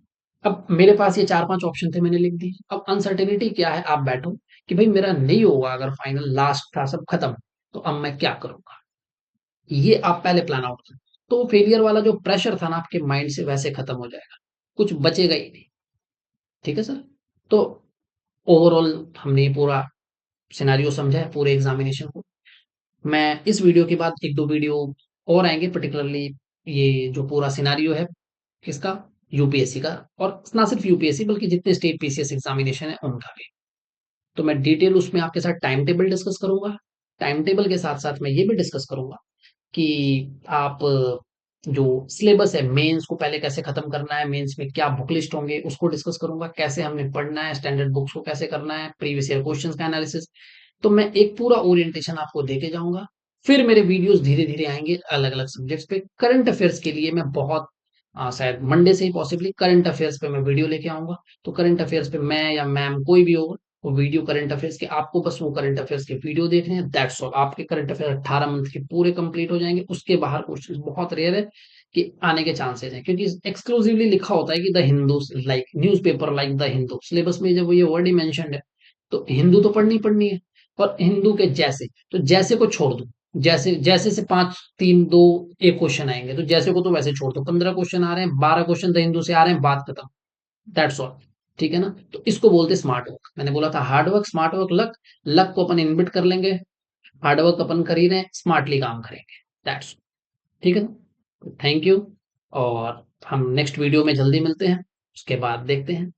अब मेरे पास ये 4 5 ऑप्शन थे, मैंने लिख दिए। अब अनसर्टेनिटी क्या है, आप बैठो कि भाई मेरा नहीं होगा, अगर फाइनल लास्ट था सब खत्म, तो अब मैं क्या करूंगा, ये आप पहले प्लान आउट करो। तो फेलियर वाला जो प्रेशर था ना आपके माइंड से, वैसे खत्म हो जाएगा, कुछ बचेगा ही नहीं। ठीक है सर? तो ओवरऑल हमने ये पूरा सिनेरियो समझा है, पूरे एग्जामिनेशन को। मैं इस वीडियो के बाद एक दो वीडियो और आएंगे, पर्टिकुलरली ये जो पूरा सिनेरियो है किसका, यूपीएससी का, और ना सिर्फ यूपीएससी बल्कि जितने स्टेट पीसीएस एग्जामिनेशन है उनका भी। तो मैं डिटेल उसमें आपके साथ टाइम टेबल डिस्कस करूंगा। टाइम टेबल के साथ साथ मैं ये भी डिस्कस करूंगा कि आप जो सिलेबस है मेंस को पहले कैसे खत्म करना है, मेंस में क्या बुक लिस्ट होंगे उसको डिस्कस करूंगा, कैसे हमने पढ़ना है, स्टैंडर्ड बुक्स को कैसे करना है, प्रीवियस ईयर क्वेश्चंस का एनालिसिस। तो मैं एक पूरा ओरिएंटेशन आपको देके जाऊंगा। फिर मेरे वीडियोस धीरे-धीरे आएँगे अलग-अलग सब्जेक्ट्स पे। करंट अफेयर्स के लिए मैं बहुत शायद मंडे से ही पॉसिबली करंट अफेयर्स पे मैं वीडियो लेके आऊँगा। तो करंट अफेयर्स पे मैं या मैम कोई भी होगा, वो वीडियो करंट अफेयर्स के आपको बस वो करंट अफेयर्स के वीडियो देखने हैं, दैट्स ऑल। आपके करंट अफेयर 18 मंथ के पूरे कंप्लीट हो जाएँगे। उसके बाहर क्वेश्चंस बहुत रेयर है कि आने के चांसेस हैं, क्योंकि एक्सक्लूसिवली लिखा होता है कि the Hindu like newspaper like the Hindu. Syllabus में जब ये वर्ड ही मेंशन्ड है, तो हिंदू तो पढ़नी ही पढ़नी है। और हिंदू के जैसे, तो जैसे को छोड़ दो। जैसे जैसे से 5 3 2 1 क्वेश्चन आएँगे, तो जैसे को तो वैसे छोड़ दो। 15 क्वेश्चन आ रहे हैं, 12 क्वेश्चन द हिंदू से आ रहे हैं, बात खत्म। That's all. ठीक है ना? तो इसको बोलते हैं स्मार्ट वर्क। मैंने बोला था hard work, smart work, luck. Luck को अपन इनबिट कर लेंगे, हार्ड वर्क अपन कर ही रहे हैं, स्मार्टली काम करेंगे। दैट्स, ठीक है ना? Thank you. और हम नेक्स्ट वीडियो में जल्दी मिलते हैं। उसके बाद देखते हैं।